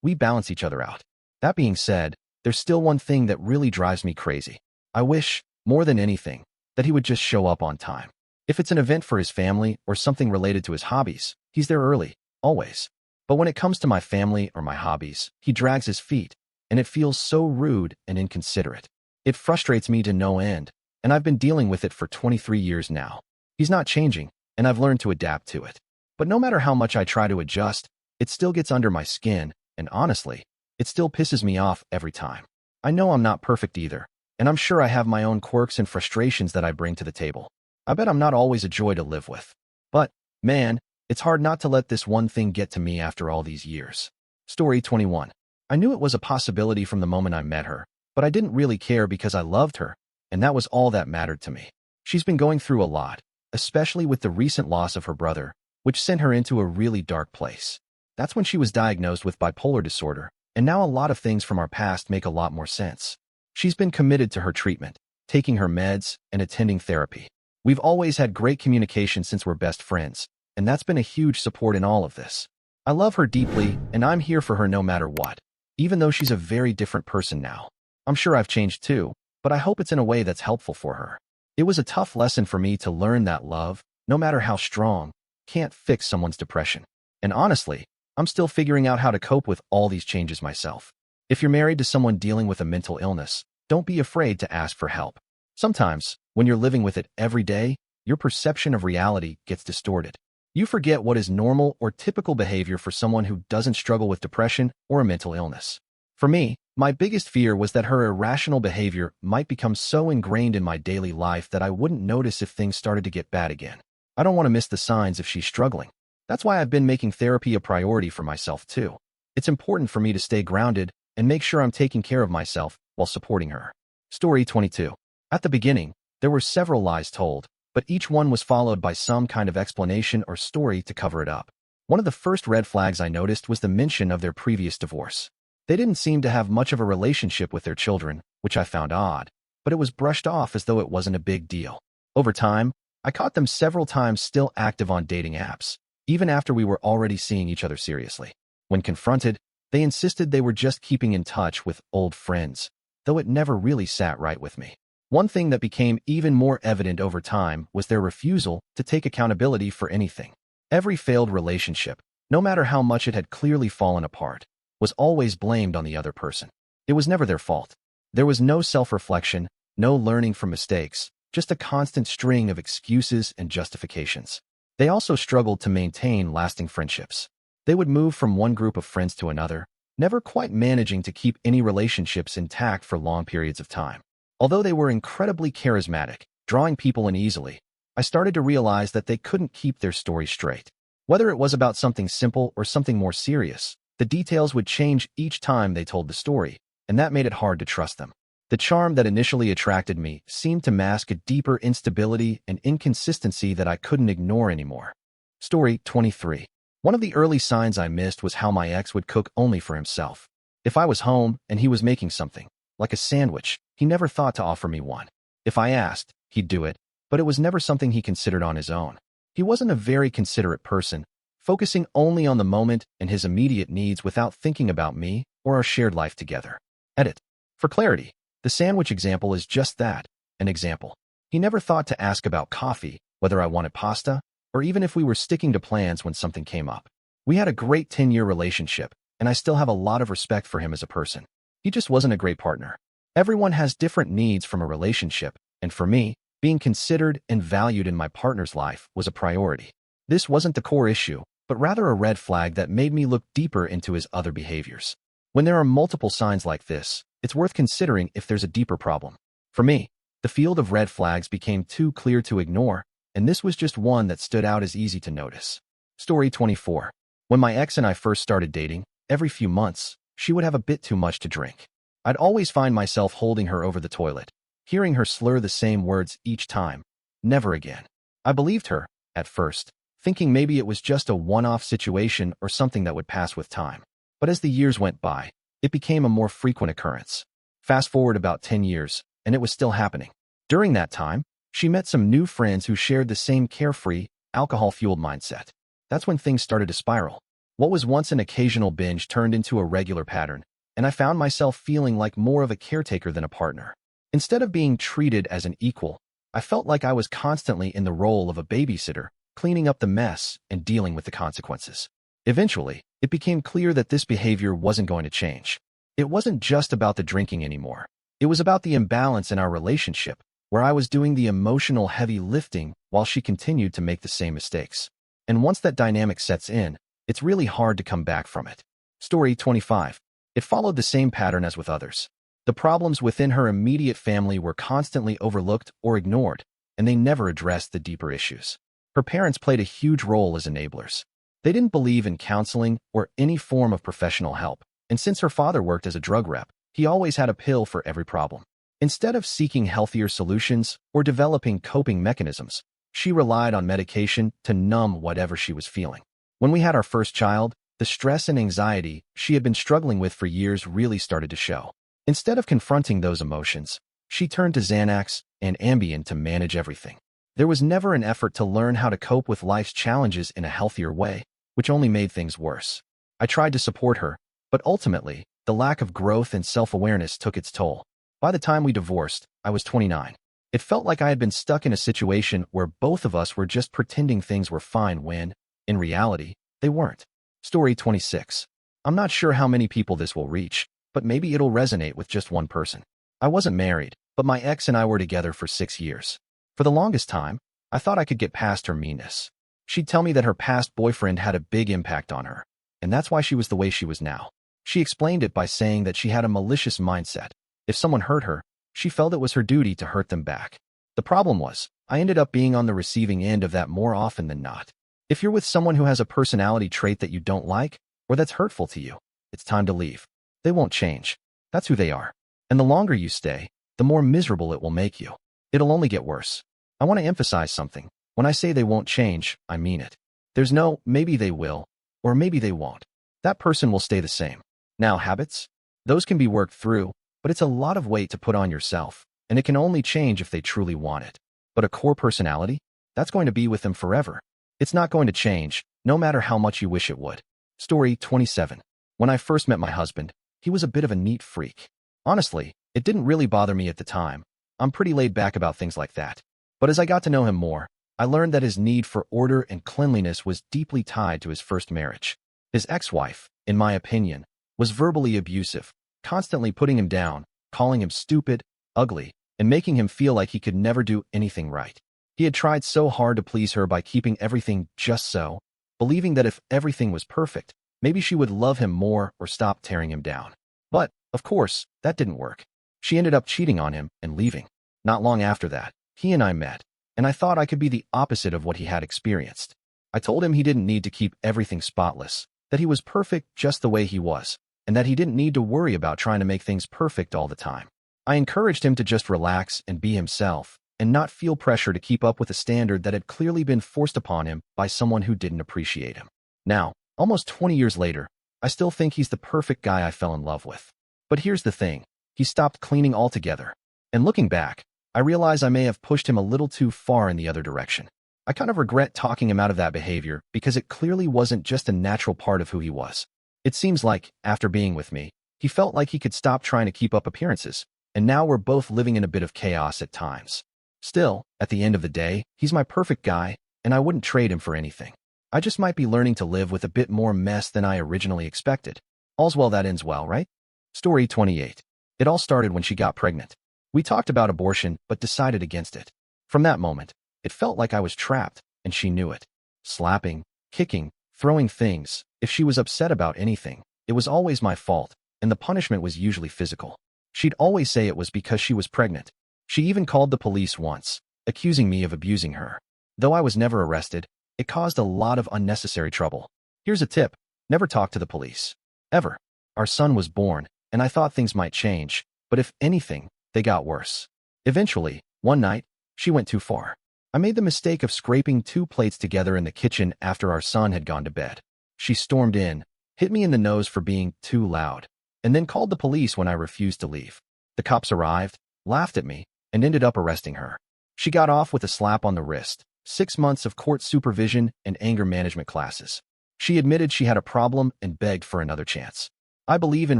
Speaker 1: we balance each other out. That being said, there's still one thing that really drives me crazy. I wish, more than anything, that he would just show up on time. If it's an event for his family or something related to his hobbies, he's there early, always. But when it comes to my family or my hobbies, he drags his feet, and it feels so rude and inconsiderate. It frustrates me to no end, and I've been dealing with it for 23 years now. He's not changing, and I've learned to adapt to it. But no matter how much I try to adjust, it still gets under my skin, and honestly, it still pisses me off every time. I know I'm not perfect either, and I'm sure I have my own quirks and frustrations that I bring to the table. I bet I'm not always a joy to live with. But, man, it's hard not to let this one thing get to me after all these years. Story 21. I knew it was a possibility from the moment I met her, but I didn't really care because I loved her, and that was all that mattered to me. She's been going through a lot, especially with the recent loss of her brother, which sent her into a really dark place. That's when she was diagnosed with bipolar disorder, and now a lot of things from our past make a lot more sense. She's been committed to her treatment, taking her meds, and attending therapy. We've always had great communication since we're best friends, and that's been a huge support in all of this. I love her deeply, and I'm here for her no matter what, even though she's a very different person now. I'm sure I've changed too, but I hope it's in a way that's helpful for her. It was a tough lesson for me to learn that love, no matter how strong, can't fix someone's depression. And honestly, I'm still figuring out how to cope with all these changes myself. If you're married to someone dealing with a mental illness, don't be afraid to ask for help. Sometimes, when you're living with it every day, your perception of reality gets distorted. You forget what is normal or typical behavior for someone who doesn't struggle with depression or a mental illness. For me, my biggest fear was that her irrational behavior might become so ingrained in my daily life that I wouldn't notice if things started to get bad again. I don't want to miss the signs if she's struggling. That's why I've been making therapy a priority for myself too. It's important for me to stay grounded and make sure I'm taking care of myself while supporting her. Story 22. At the beginning, there were several lies told, but each one was followed by some kind of explanation or story to cover it up. One of the first red flags I noticed was the mention of their previous divorce. They didn't seem to have much of a relationship with their children, which I found odd, but it was brushed off as though it wasn't a big deal. Over time, I caught them several times still active on dating apps, even after we were already seeing each other seriously. When confronted, they insisted they were just keeping in touch with old friends, though it never really sat right with me. One thing that became even more evident over time was their refusal to take accountability for anything. Every failed relationship, no matter how much it had clearly fallen apart, was always blamed on the other person. It was never their fault. There was no self-reflection, no learning from mistakes, just a constant string of excuses and justifications. They also struggled to maintain lasting friendships. They would move from one group of friends to another, never quite managing to keep any relationships intact for long periods of time. Although they were incredibly charismatic, drawing people in easily, I started to realize that they couldn't keep their story straight. Whether it was about something simple or something more serious, the details would change each time they told the story, and that made it hard to trust them. The charm that initially attracted me seemed to mask a deeper instability and inconsistency that I couldn't ignore anymore. Story 23. One of the early signs I missed was how my ex would cook only for himself. If I was home and he was making something, like a sandwich, he never thought to offer me one. If I asked, he'd do it, but it was never something he considered on his own. He wasn't a very considerate person, focusing only on the moment and his immediate needs without thinking about me or our shared life together. Edit. For clarity, the sandwich example is just that, an example. He never thought to ask about coffee, whether I wanted pasta, or even if we were sticking to plans when something came up. We had a great 10-year relationship, and I still have a lot of respect for him as a person. He just wasn't a great partner. Everyone has different needs from a relationship, and for me, being considered and valued in my partner's life was a priority. This wasn't the core issue, but rather a red flag that made me look deeper into his other behaviors. When there are multiple signs like this, it's worth considering if there's a deeper problem. For me, the field of red flags became too clear to ignore, and this was just one that stood out as easy to notice. Story 24. When my ex and I first started dating, every few months, she would have a bit too much to drink. I'd always find myself holding her over the toilet, hearing her slur the same words each time. Never again. I believed her, at first, thinking maybe it was just a one-off situation or something that would pass with time. But as the years went by, it became a more frequent occurrence. Fast forward about 10 years, and it was still happening. During that time, she met some new friends who shared the same carefree, alcohol-fueled mindset. That's when things started to spiral. What was once an occasional binge turned into a regular pattern, and I found myself feeling like more of a caretaker than a partner. Instead of being treated as an equal, I felt like I was constantly in the role of a babysitter, cleaning up the mess and dealing with the consequences. Eventually, it became clear that this behavior wasn't going to change. It wasn't just about the drinking anymore. It was about the imbalance in our relationship, where I was doing the emotional heavy lifting while she continued to make the same mistakes. And once that dynamic sets in, it's really hard to come back from it. Story 25. It followed the same pattern as with others. The problems within her immediate family were constantly overlooked or ignored, and they never addressed the deeper issues. Her parents played a huge role as enablers. They didn't believe in counseling or any form of professional help, and since her father worked as a drug rep, he always had a pill for every problem. Instead of seeking healthier solutions or developing coping mechanisms, she relied on medication to numb whatever she was feeling. When we had our first child, the The stress and anxiety she had been struggling with for years really started to show. Instead of confronting those emotions, she turned to Xanax and Ambien to manage everything. There was never an effort to learn how to cope with life's challenges in a healthier way, which only made things worse. I tried to support her, but ultimately, the lack of growth and self-awareness took its toll. By the time we divorced, I was 29. It felt like I had been stuck in a situation where both of us were just pretending things were fine when, in reality, they weren't. Story 26. I'm not sure how many people this will reach, but maybe it'll resonate with just one person. I wasn't married, but my ex and I were together for 6 years. For the longest time, I thought I could get past her meanness. She'd tell me that her past boyfriend had a big impact on her, and that's why she was the way she was now. She explained it by saying that she had a malicious mindset. If someone hurt her, she felt it was her duty to hurt them back. The problem was, I ended up being on the receiving end of that more often than not. If you're with someone who has a personality trait that you don't like, or that's hurtful to you, it's time to leave. They won't change. That's who they are. And the longer you stay, the more miserable it will make you. It'll only get worse. I want to emphasize something. When I say they won't change, I mean it. There's no, maybe they will, or maybe they won't. That person will stay the same. Now, habits? Those can be worked through, but it's a lot of weight to put on yourself, and it can only change if they truly want it. But a core personality? That's going to be with them forever. It's not going to change, no matter how much you wish it would. Story 27. When I first met my husband, he was a bit of a neat freak. Honestly, it didn't really bother me at the time. I'm pretty laid back about things like that. But as I got to know him more, I learned that his need for order and cleanliness was deeply tied to his first marriage. His ex-wife, in my opinion, was verbally abusive, constantly putting him down, calling him stupid, ugly, and making him feel like he could never do anything right. He had tried so hard to please her by keeping everything just so, believing that if everything was perfect, maybe she would love him more or stop tearing him down. But, of course, that didn't work. She ended up cheating on him and leaving. Not long after that, he and I met, and I thought I could be the opposite of what he had experienced. I told him he didn't need to keep everything spotless, that he was perfect just the way he was, and that he didn't need to worry about trying to make things perfect all the time. I encouraged him to just relax and be himself, and not feel pressure to keep up with a standard that had clearly been forced upon him by someone who didn't appreciate him. Now, almost 20 years later, I still think he's the perfect guy I fell in love with. But here's the thing. He stopped cleaning altogether. And looking back, I realize I may have pushed him a little too far in the other direction. I kind of regret talking him out of that behavior because it clearly wasn't just a natural part of who he was. It seems like, after being with me, he felt like he could stop trying to keep up appearances, and now we're both living in a bit of chaos at times. Still, at the end of the day, he's my perfect guy, and I wouldn't trade him for anything. I just might be learning to live with a bit more mess than I originally expected. All's well that ends well, right? Story 28. It all started when she got pregnant. We talked about abortion, but decided against it. From that moment, it felt like I was trapped, and she knew it. Slapping, kicking, throwing things. If she was upset about anything, it was always my fault, and the punishment was usually physical. She'd always say it was because she was pregnant. She even called the police once, accusing me of abusing her. Though I was never arrested, it caused a lot of unnecessary trouble. Here's a tip. Never talk to the police. Ever. Our son was born, and I thought things might change, but if anything, they got worse. Eventually, one night, she went too far. I made the mistake of scraping 2 plates together in the kitchen after our son had gone to bed. She stormed in, hit me in the nose for being too loud, and then called the police when I refused to leave. The cops arrived, laughed at me, and ended up arresting her. She got off with a slap on the wrist, 6 months of court supervision and anger management classes. She admitted she had a problem and begged for another chance. I believe in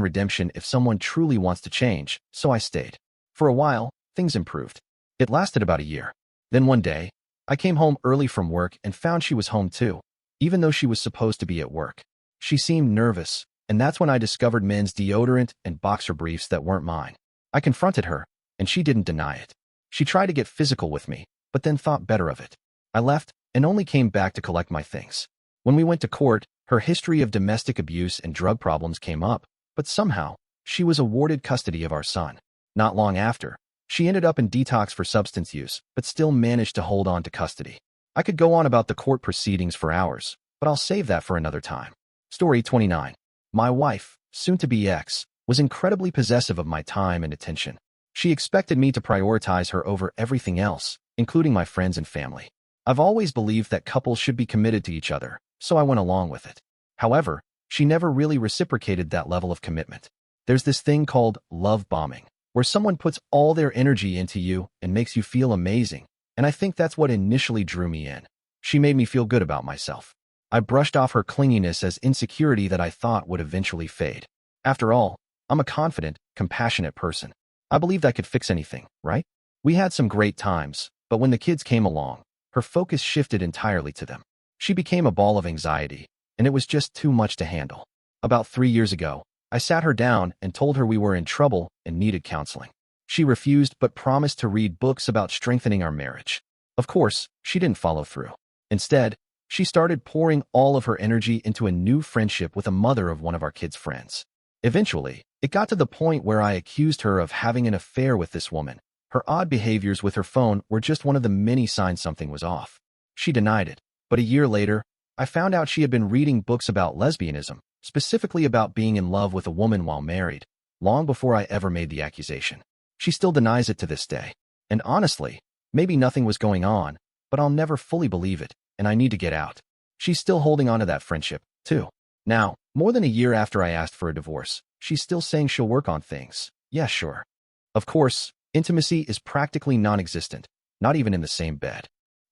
Speaker 1: redemption if someone truly wants to change, so I stayed. For a while, things improved. It lasted about a year. Then one day, I came home early from work and found she was home too, even though she was supposed to be at work. She seemed nervous, and that's when I discovered men's deodorant and boxer briefs that weren't mine. I confronted her, and she didn't deny it. She tried to get physical with me, but then thought better of it. I left and only came back to collect my things. When we went to court, her history of domestic abuse and drug problems came up, but somehow, she was awarded custody of our son. Not long after, she ended up in detox for substance use, but still managed to hold on to custody. I could go on about the court proceedings for hours, but I'll save that for another time. Story 29. My wife, soon-to-be ex, was incredibly possessive of my time and attention. She expected me to prioritize her over everything else, including my friends and family. I've always believed that couples should be committed to each other, so I went along with it. However, she never really reciprocated that level of commitment. There's this thing called love bombing, where someone puts all their energy into you and makes you feel amazing, and I think that's what initially drew me in. She made me feel good about myself. I brushed off her clinginess as insecurity that I thought would eventually fade. After all, I'm a confident, compassionate person. I believed I could fix anything, right? We had some great times, but when the kids came along, her focus shifted entirely to them. She became a ball of anxiety, and it was just too much to handle. About 3 years ago, I sat her down and told her we were in trouble and needed counseling. She refused but promised to read books about strengthening our marriage. Of course, she didn't follow through. Instead, she started pouring all of her energy into a new friendship with a mother of one of our kids' friends. Eventually, it got to the point where I accused her of having an affair with this woman. Her odd behaviors with her phone were just one of the many signs something was off. She denied it, but a year later, I found out she had been reading books about lesbianism, specifically about being in love with a woman while married, long before I ever made the accusation. She still denies it to this day. And honestly, maybe nothing was going on, but I'll never fully believe it, and I need to get out. She's still holding on to that friendship, too. Now, more than a year after I asked for a divorce, she's still saying she'll work on things. Yeah, sure. Of course, intimacy is practically non-existent, not even in the same bed.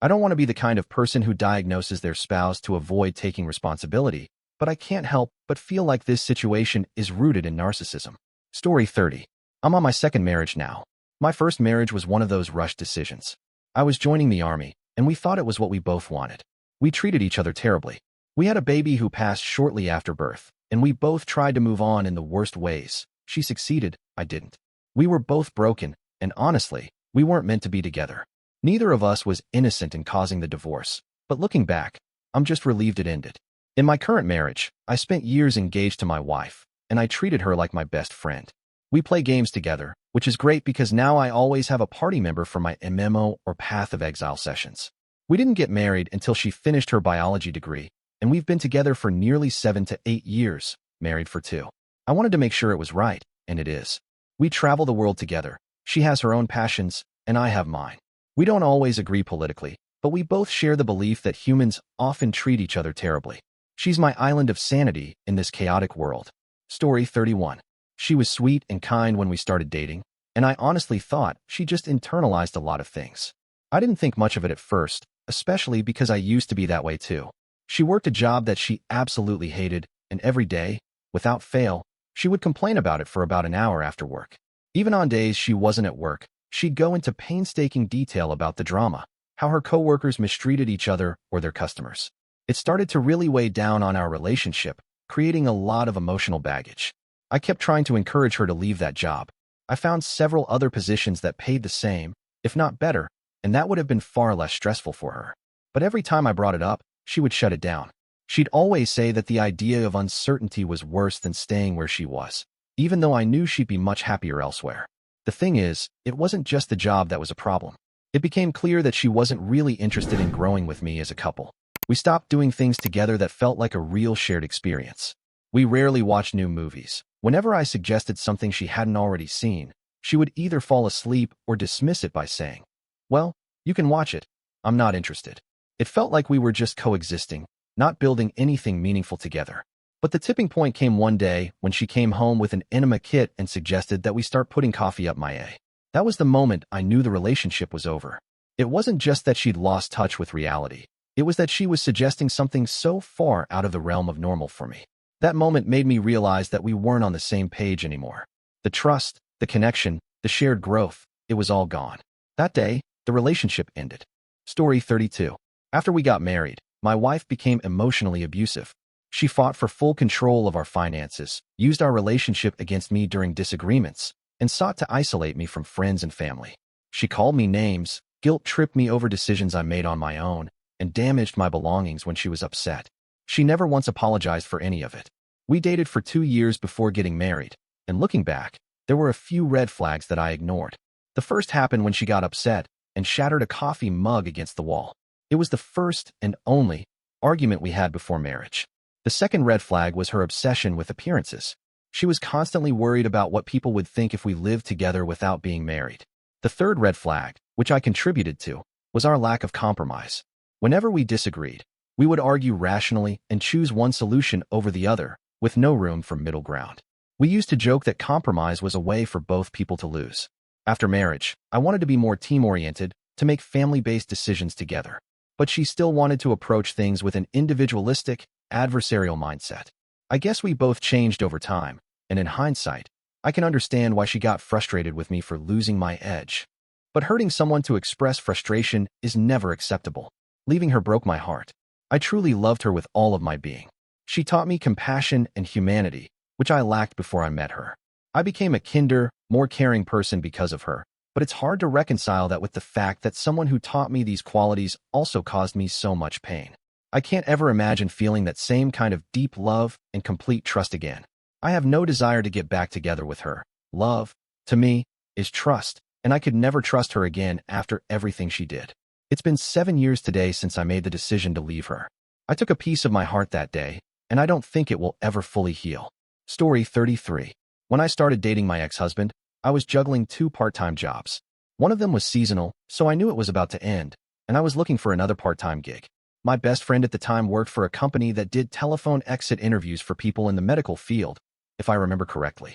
Speaker 1: I don't want to be the kind of person who diagnoses their spouse to avoid taking responsibility, but I can't help but feel like this situation is rooted in narcissism. Story 30. I'm on my second marriage now. My first marriage was one of those rushed decisions. I was joining the army, and we thought it was what we both wanted. We treated each other terribly. We had a baby who passed shortly after birth, and we both tried to move on in the worst ways. She succeeded, I didn't. We were both broken, and honestly, we weren't meant to be together. Neither of us was innocent in causing the divorce, but looking back, I'm just relieved it ended. In my current marriage, I spent years engaged to my wife, and I treated her like my best friend. We play games together, which is great because now I always have a party member for my MMO or Path of Exile sessions. We didn't get married until she finished her biology degree, and we've been together for nearly 7 to 8 years, married for 2. I wanted to make sure it was right, and it is. We travel the world together. She has her own passions, and I have mine. We don't always agree politically, but we both share the belief that humans often treat each other terribly. She's my island of sanity in this chaotic world. Story 31. She was sweet and kind when we started dating, and I honestly thought she just internalized a lot of things. I didn't think much of it at first, especially because I used to be that way too. She worked a job that she absolutely hated, and every day, without fail, she would complain about it for about an hour after work. Even on days she wasn't at work, she'd go into painstaking detail about the drama, how her coworkers mistreated each other or their customers. It started to really weigh down on our relationship, creating a lot of emotional baggage. I kept trying to encourage her to leave that job. I found several other positions that paid the same, if not better, and that would have been far less stressful for her. But every time I brought it up, she would shut it down. She'd always say that the idea of uncertainty was worse than staying where she was, even though I knew she'd be much happier elsewhere. The thing is, it wasn't just the job that was a problem. It became clear that she wasn't really interested in growing with me as a couple. We stopped doing things together that felt like a real shared experience. We rarely watched new movies. Whenever I suggested something she hadn't already seen, she would either fall asleep or dismiss it by saying, "Well, you can watch it. I'm not interested." It felt like we were just coexisting, not building anything meaningful together. But the tipping point came one day when she came home with an enema kit and suggested that we start putting coffee up my a. That was the moment I knew the relationship was over. It wasn't just that she'd lost touch with reality. It was that she was suggesting something so far out of the realm of normal for me. That moment made me realize that we weren't on the same page anymore. The trust, the connection, the shared growth, it was all gone. That day, the relationship ended. Story 32. After we got married, my wife became emotionally abusive. She fought for full control of our finances, used our relationship against me during disagreements, and sought to isolate me from friends and family. She called me names, guilt-tripped me over decisions I made on my own, and damaged my belongings when she was upset. She never once apologized for any of it. We dated for 2 years before getting married, and looking back, there were a few red flags that I ignored. The first happened when she got upset and shattered a coffee mug against the wall. It was the first and only argument we had before marriage. The second red flag was her obsession with appearances. She was constantly worried about what people would think if we lived together without being married. The third red flag, which I contributed to, was our lack of compromise. Whenever we disagreed, we would argue rationally and choose one solution over the other, with no room for middle ground. We used to joke that compromise was a way for both people to lose. After marriage, I wanted to be more team-oriented, to make family-based decisions together. But she still wanted to approach things with an individualistic, adversarial mindset. I guess we both changed over time, and in hindsight, I can understand why she got frustrated with me for losing my edge. But hurting someone to express frustration is never acceptable. Leaving her broke my heart. I truly loved her with all of my being. She taught me compassion and humanity, which I lacked before I met her. I became a kinder, more caring person because of her, but it's hard to reconcile that with the fact that someone who taught me these qualities also caused me so much pain. I can't ever imagine feeling that same kind of deep love and complete trust again. I have no desire to get back together with her. Love, to me, is trust, and I could never trust her again after everything she did. It's been 7 years today since I made the decision to leave her. I took a piece of my heart that day, and I don't think it will ever fully heal. Story 33. When I started dating my ex-husband, I was juggling 2 part-time jobs. One of them was seasonal, so I knew it was about to end, and I was looking for another part-time gig. My best friend at the time worked for a company that did telephone exit interviews for people in the medical field, if I remember correctly.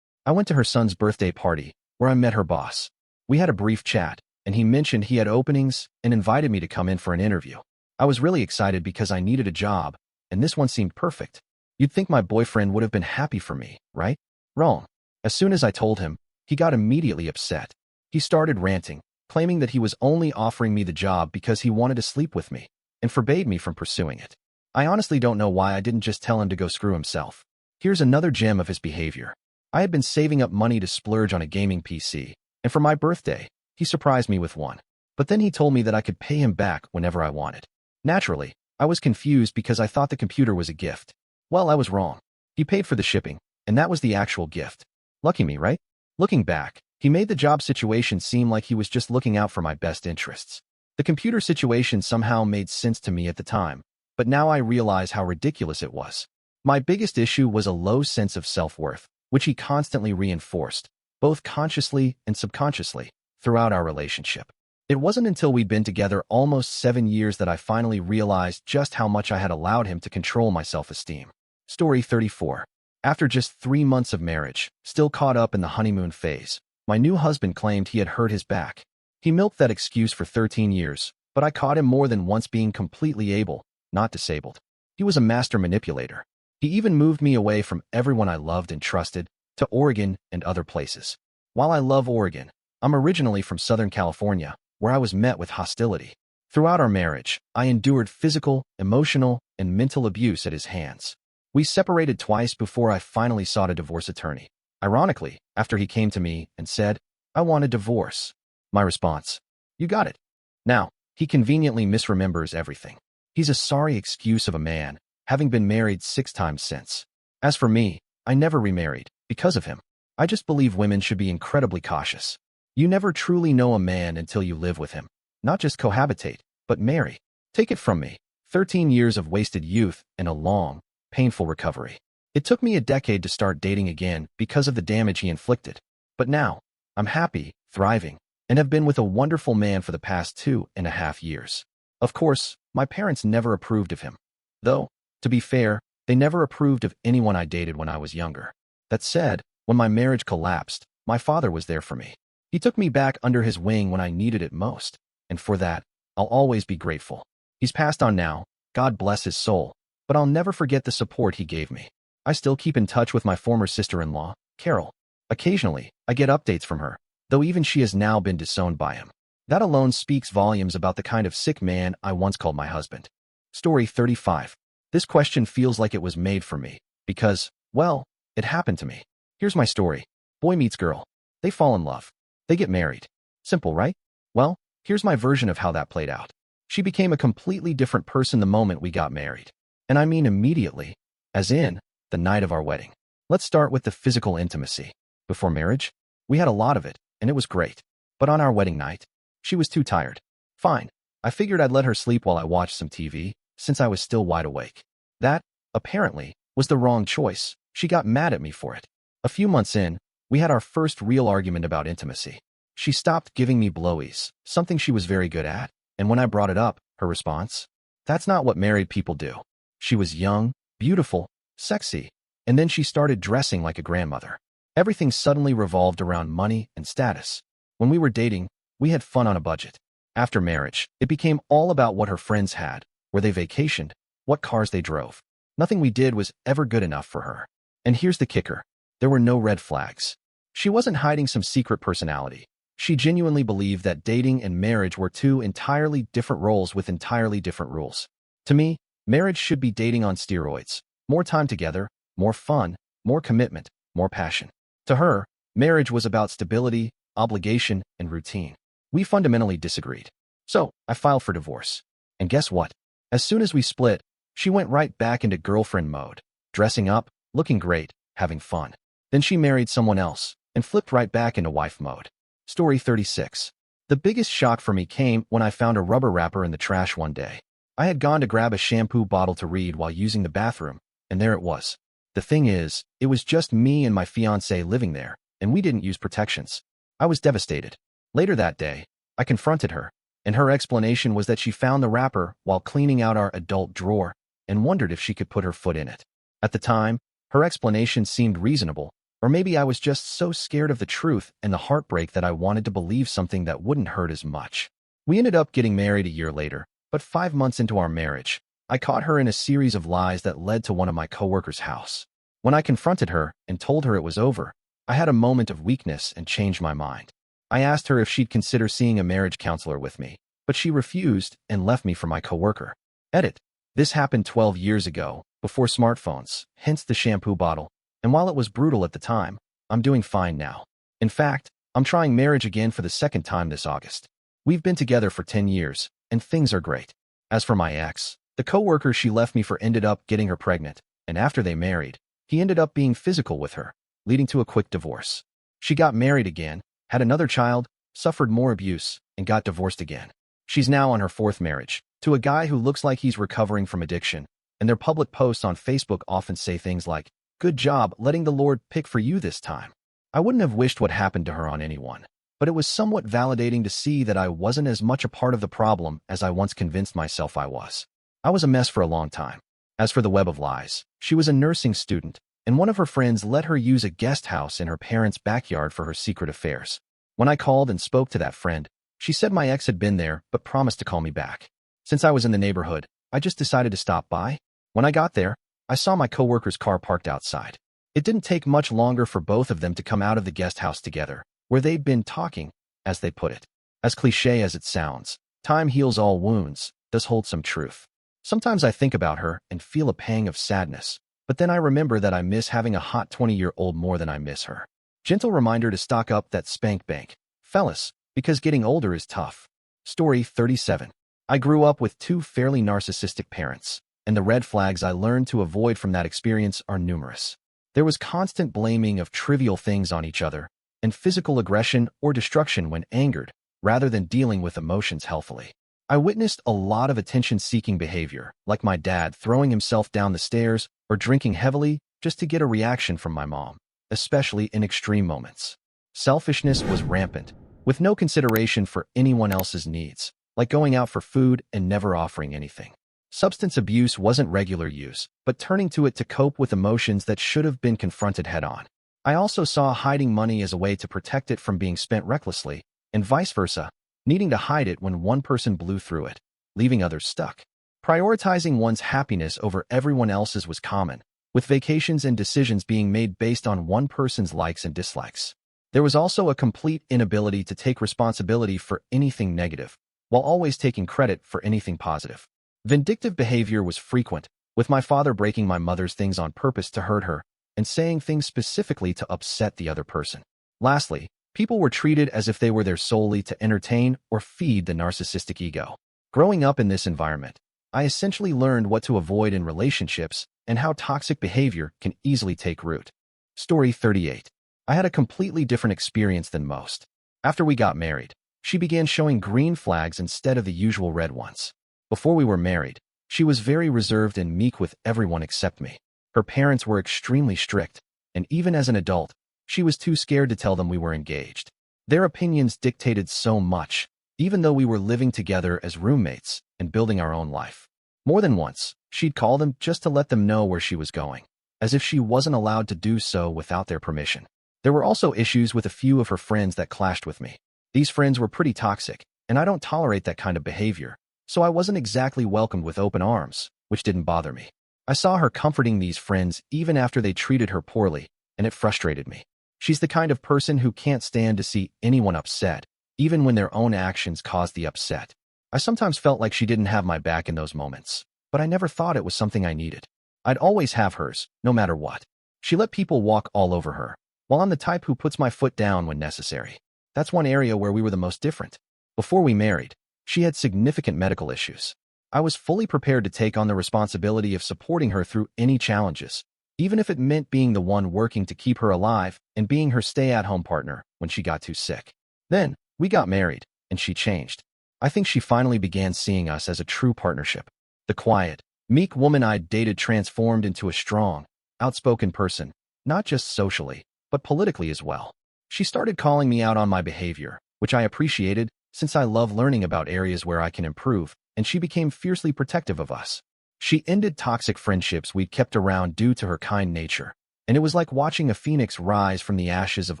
Speaker 1: I went to her son's birthday party, where I met her boss. We had a brief chat, and he mentioned he had openings and invited me to come in for an interview. I was really excited because I needed a job, and this one seemed perfect. You'd think my boyfriend would have been happy for me, right? Wrong. As soon as I told him, he got immediately upset. He started ranting, claiming that he was only offering me the job because he wanted to sleep with me, and forbade me from pursuing it. I honestly don't know why I didn't just tell him to go screw himself. Here's another gem of his behavior. I had been saving up money to splurge on a gaming PC, and for my birthday, he surprised me with one. But then he told me that I could pay him back whenever I wanted. Naturally, I was confused because I thought the computer was a gift. Well, I was wrong. He paid for the shipping, and that was the actual gift. Lucky me, right? Looking back, he made the job situation seem like he was just looking out for my best interests. The computer situation somehow made sense to me at the time, but now I realize how ridiculous it was. My biggest issue was a low sense of self-worth, which he constantly reinforced, both consciously and subconsciously, throughout our relationship. It wasn't until we'd been together almost 7 years that I finally realized just how much I had allowed him to control my self-esteem. Story 34. After just 3 months of marriage, still caught up in the honeymoon phase, my new husband claimed he had hurt his back. He milked that excuse for 13 years, but I caught him more than once being completely able, not disabled. He was a master manipulator. He even moved me away from everyone I loved and trusted, to Oregon and other places. While I love Oregon, I'm originally from Southern California, where I was met with hostility. Throughout our marriage, I endured physical, emotional, and mental abuse at his hands. We separated twice before I finally sought a divorce attorney. Ironically, after he came to me and said, "I want a divorce." My response, "You got it." Now, he conveniently misremembers everything. He's a sorry excuse of a man, having been married 6 times since. As for me, I never remarried, because of him. I just believe women should be incredibly cautious. You never truly know a man until you live with him. Not just cohabitate, but marry. Take it from me, 13 years of wasted youth and a long, painful recovery. It took me a decade to start dating again because of the damage he inflicted. But now, I'm happy, thriving, and have been with a wonderful man for the past 2.5 years. Of course, my parents never approved of him. Though, to be fair, they never approved of anyone I dated when I was younger. That said, when my marriage collapsed, my father was there for me. He took me back under his wing when I needed it most, and for that, I'll always be grateful. He's passed on now, God bless his soul, but I'll never forget the support he gave me. I still keep in touch with my former sister-in-law, Carol. Occasionally, I get updates from her, though even she has now been disowned by him. That alone speaks volumes about the kind of sick man I once called my husband. Story 35. This question feels like it was made for me, because, well, it happened to me. Here's my story. Boy meets girl. They fall in love. They get married. Simple, right? Well, here's my version of how that played out. She became a completely different person the moment we got married. And I mean immediately, as in, the night of our wedding. Let's start with the physical intimacy. Before marriage, we had a lot of it, and it was great. But on our wedding night, she was too tired. Fine. I figured I'd let her sleep while I watched some TV, since I was still wide awake. That, apparently, was the wrong choice. She got mad at me for it. A few months in, we had our first real argument about intimacy. She stopped giving me blowies, something she was very good at, and when I brought it up, her response? That's not what married people do. She was young, beautiful, sexy, And then she started dressing like a grandmother. Everything suddenly revolved around money and status. When we were dating, we had fun on a budget. After marriage, it became all about what her friends had, where they vacationed, what cars they drove. Nothing we did was ever good enough for her. And here's the kicker. There were no red flags. She wasn't hiding some secret personality. She genuinely believed that dating and marriage were two entirely different roles with entirely different rules. To me, marriage should be dating on steroids. More time together, more fun, more commitment, more passion. To her, marriage was about stability, obligation, and routine. We fundamentally disagreed. So, I filed for divorce. And guess what? As soon as we split, she went right back into girlfriend mode, dressing up, looking great, having fun. Then she married someone else and flipped right back into wife mode. Story 36. The biggest shock for me came when I found a rubber wrapper in the trash one day. I had gone to grab a shampoo bottle to read while using the bathroom, and there it was. The thing is, it was just me and my fiancé living there, and we didn't use protections. I was devastated. Later that day, I confronted her, and her explanation was that she found the wrapper while cleaning out our adult drawer and wondered if she could put her foot in it. At the time, her explanation seemed reasonable, or maybe I was just so scared of the truth and the heartbreak that I wanted to believe something that wouldn't hurt as much. We ended up getting married a year later, but 5 months into our marriage, I caught her in a series of lies that led to one of my coworkers' house. When I confronted her and told her it was over, I had a moment of weakness and changed my mind. I asked her if she'd consider seeing a marriage counselor with me, but she refused and left me for my coworker. Edit. This happened 12 years ago, before smartphones, hence the shampoo bottle. And while it was brutal at the time, I'm doing fine now. In fact, I'm trying marriage again for the second time this August. We've been together for 10 years, and things are great. As for my ex, the coworker she left me for ended up getting her pregnant, and after they married, he ended up being physical with her, leading to a quick divorce. She got married again, had another child, suffered more abuse, and got divorced again. She's now on her 4th marriage, to a guy who looks like he's recovering from addiction, and their public posts on Facebook often say things like, "Good job letting the Lord pick for you this time." I wouldn't have wished what happened to her on anyone, but it was somewhat validating to see that I wasn't as much a part of the problem as I once convinced myself I was. I was a mess for a long time. As for the web of lies, she was a nursing student, and one of her friends let her use a guest house in her parents' backyard for her secret affairs. When I called and spoke to that friend, she said my ex had been there but promised to call me back. Since I was in the neighborhood, I just decided to stop by. When I got there, I saw my coworker's car parked outside. It didn't take much longer for both of them to come out of the guest house together, where they'd been talking, as they put it. As cliché as it sounds, time heals all wounds does hold some truth. Sometimes I think about her and feel a pang of sadness, but then I remember that I miss having a hot 20-year-old more than I miss her. Gentle reminder to stock up that spank bank, fellas, because getting older is tough. Story 37. I grew up with 2 fairly narcissistic parents, and the red flags I learned to avoid from that experience are numerous. There was constant blaming of trivial things on each other, and physical aggression or destruction when angered, rather than dealing with emotions healthily. I witnessed a lot of attention-seeking behavior, like my dad throwing himself down the stairs or drinking heavily just to get a reaction from my mom, especially in extreme moments. Selfishness was rampant, with no consideration for anyone else's needs, like going out for food and never offering anything. Substance abuse wasn't regular use, but turning to it to cope with emotions that should have been confronted head-on. I also saw hiding money as a way to protect it from being spent recklessly, and vice versa, needing to hide it when one person blew through it, leaving others stuck. Prioritizing one's happiness over everyone else's was common, with vacations and decisions being made based on one person's likes and dislikes. There was also a complete inability to take responsibility for anything negative, while always taking credit for anything positive. Vindictive behavior was frequent, with my father breaking my mother's things on purpose to hurt her, and saying things specifically to upset the other person. Lastly, people were treated as if they were there solely to entertain or feed the narcissistic ego. Growing up in this environment, I essentially learned what to avoid in relationships and how toxic behavior can easily take root. Story 38. I had a completely different experience than most. After we got married, she began showing green flags instead of the usual red ones. Before we were married, she was very reserved and meek with everyone except me. Her parents were extremely strict, and even as an adult, she was too scared to tell them we were engaged. Their opinions dictated so much, even though we were living together as roommates and building our own life. More than once, she'd call them just to let them know where she was going. as if she wasn't allowed to do so without their permission. There were also issues with a few of her friends that clashed with me. These friends were pretty toxic, and I don't tolerate that kind of behavior, so I wasn't exactly welcomed with open arms, which didn't bother me. I saw her comforting these friends even after they treated her poorly, and it frustrated me. She's the kind of person who can't stand to see anyone upset, even when their own actions cause the upset. I sometimes felt like she didn't have my back in those moments, but I never thought it was something I needed. I'd always have hers, no matter what. She let people walk all over her, while I'm the type who puts my foot down when necessary. That's one area where we were the most different. Before we married, she had significant medical issues. I was fully prepared to take on the responsibility of supporting her through any challenges, even if it meant being the one working to keep her alive and being her stay-at-home partner when she got too sick. Then, we got married, and she changed. I think she finally began seeing us as a true partnership. The quiet, meek woman I'd dated transformed into a strong, outspoken person, not just socially, but politically as well. She started calling me out on my behavior, which I appreciated since I love learning about areas where I can improve, and she became fiercely protective of us. She ended toxic friendships we'd kept around due to her kind nature, and it was like watching a phoenix rise from the ashes of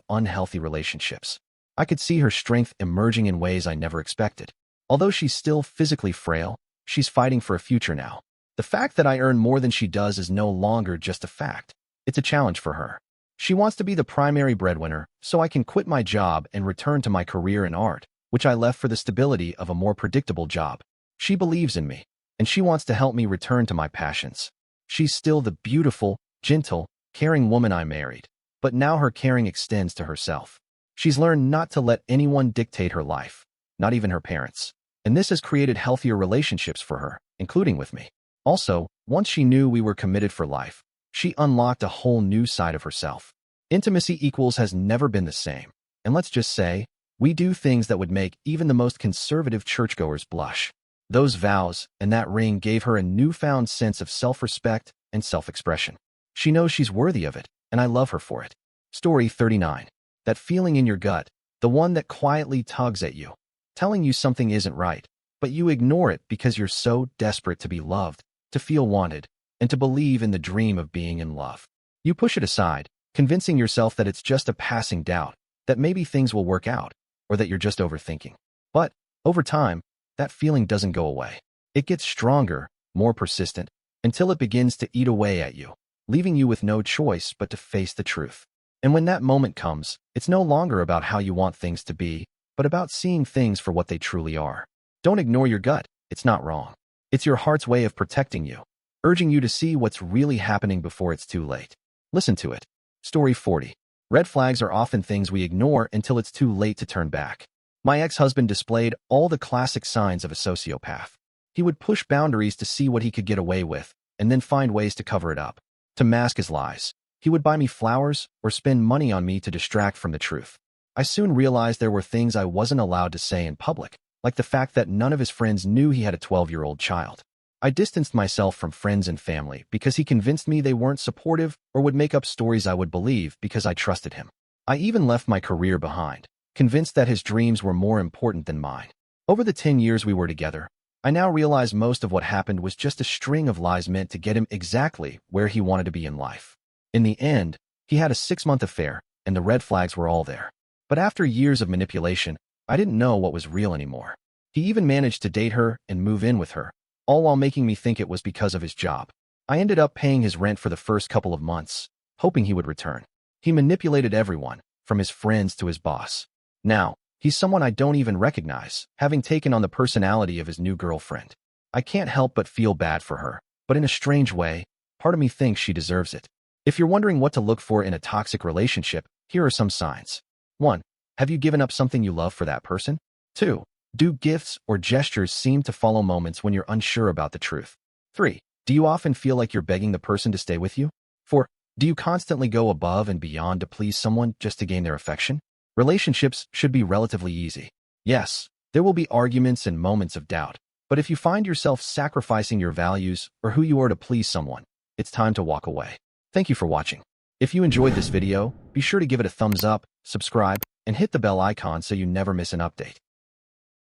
Speaker 1: unhealthy relationships. I could see her strength emerging in ways I never expected. Although she's still physically frail, she's fighting for a future now. The fact that I earn more than she does is no longer just a fact. It's a challenge for her. She wants to be the primary breadwinner, so I can quit my job and return to my career in art, which I left for the stability of a more predictable job. She believes in me, and she wants to help me return to my passions. She's still the beautiful, gentle, caring woman I married, but now her caring extends to herself. She's learned not to let anyone dictate her life, not even her parents. And this has created healthier relationships for her, including with me. Also, once she knew we were committed for life, she unlocked a whole new side of herself. Intimacy equals has never been the same. And let's just say, we do things that would make even the most conservative churchgoers blush. Those vows and that ring gave her a newfound sense of self-respect and self-expression. She knows she's worthy of it, and I love her for it. Story 39. That feeling in your gut, the one that quietly tugs at you, telling you something isn't right, but you ignore it because you're so desperate to be loved, to feel wanted, and to believe in the dream of being in love. You push it aside, convincing yourself that it's just a passing doubt, that maybe things will work out, or that you're just overthinking. But, over time, that feeling doesn't go away. It gets stronger, more persistent, until it begins to eat away at you, leaving you with no choice but to face the truth. And when that moment comes, it's no longer about how you want things to be, but about seeing things for what they truly are. Don't ignore your gut. It's not wrong. It's your heart's way of protecting you, urging you to see what's really happening before it's too late. Listen to it. Story 40. Red flags are often things we ignore until it's too late to turn back. My ex-husband displayed all the classic signs of a sociopath. He would push boundaries to see what he could get away with, and then find ways to cover it up, to mask his lies. He would buy me flowers or spend money on me to distract from the truth. I soon realized there were things I wasn't allowed to say in public, like the fact that none of his friends knew he had a 12-year-old child. I distanced myself from friends and family because he convinced me they weren't supportive or would make up stories I would believe because I trusted him. I even left my career behind, convinced that his dreams were more important than mine. Over the 10 years we were together, I now realize most of what happened was just a string of lies meant to get him exactly where he wanted to be in life. In the end, he had a 6-month affair, and the red flags were all there. But after years of manipulation, I didn't know what was real anymore. He even managed to date her and move in with her, all while making me think it was because of his job. I ended up paying his rent for the first couple of months, hoping he would return. He manipulated everyone, from his friends to his boss. Now, he's someone I don't even recognize, having taken on the personality of his new girlfriend. I can't help but feel bad for her, but in a strange way, part of me thinks she deserves it. If you're wondering what to look for in a toxic relationship, here are some signs. 1. Have you given up something you love for that person? 2. Do gifts or gestures seem to follow moments when you're unsure about the truth? 3. Do you often feel like you're begging the person to stay with you? 4. Do you constantly go above and beyond to please someone just to gain their affection? Relationships should be relatively easy. Yes, there will be arguments and moments of doubt, but if you find yourself sacrificing your values or who you are to please someone, it's time to walk away. Thank you for watching. If you enjoyed this video, be sure to give it a thumbs up, subscribe, and hit the bell icon so you never miss an update.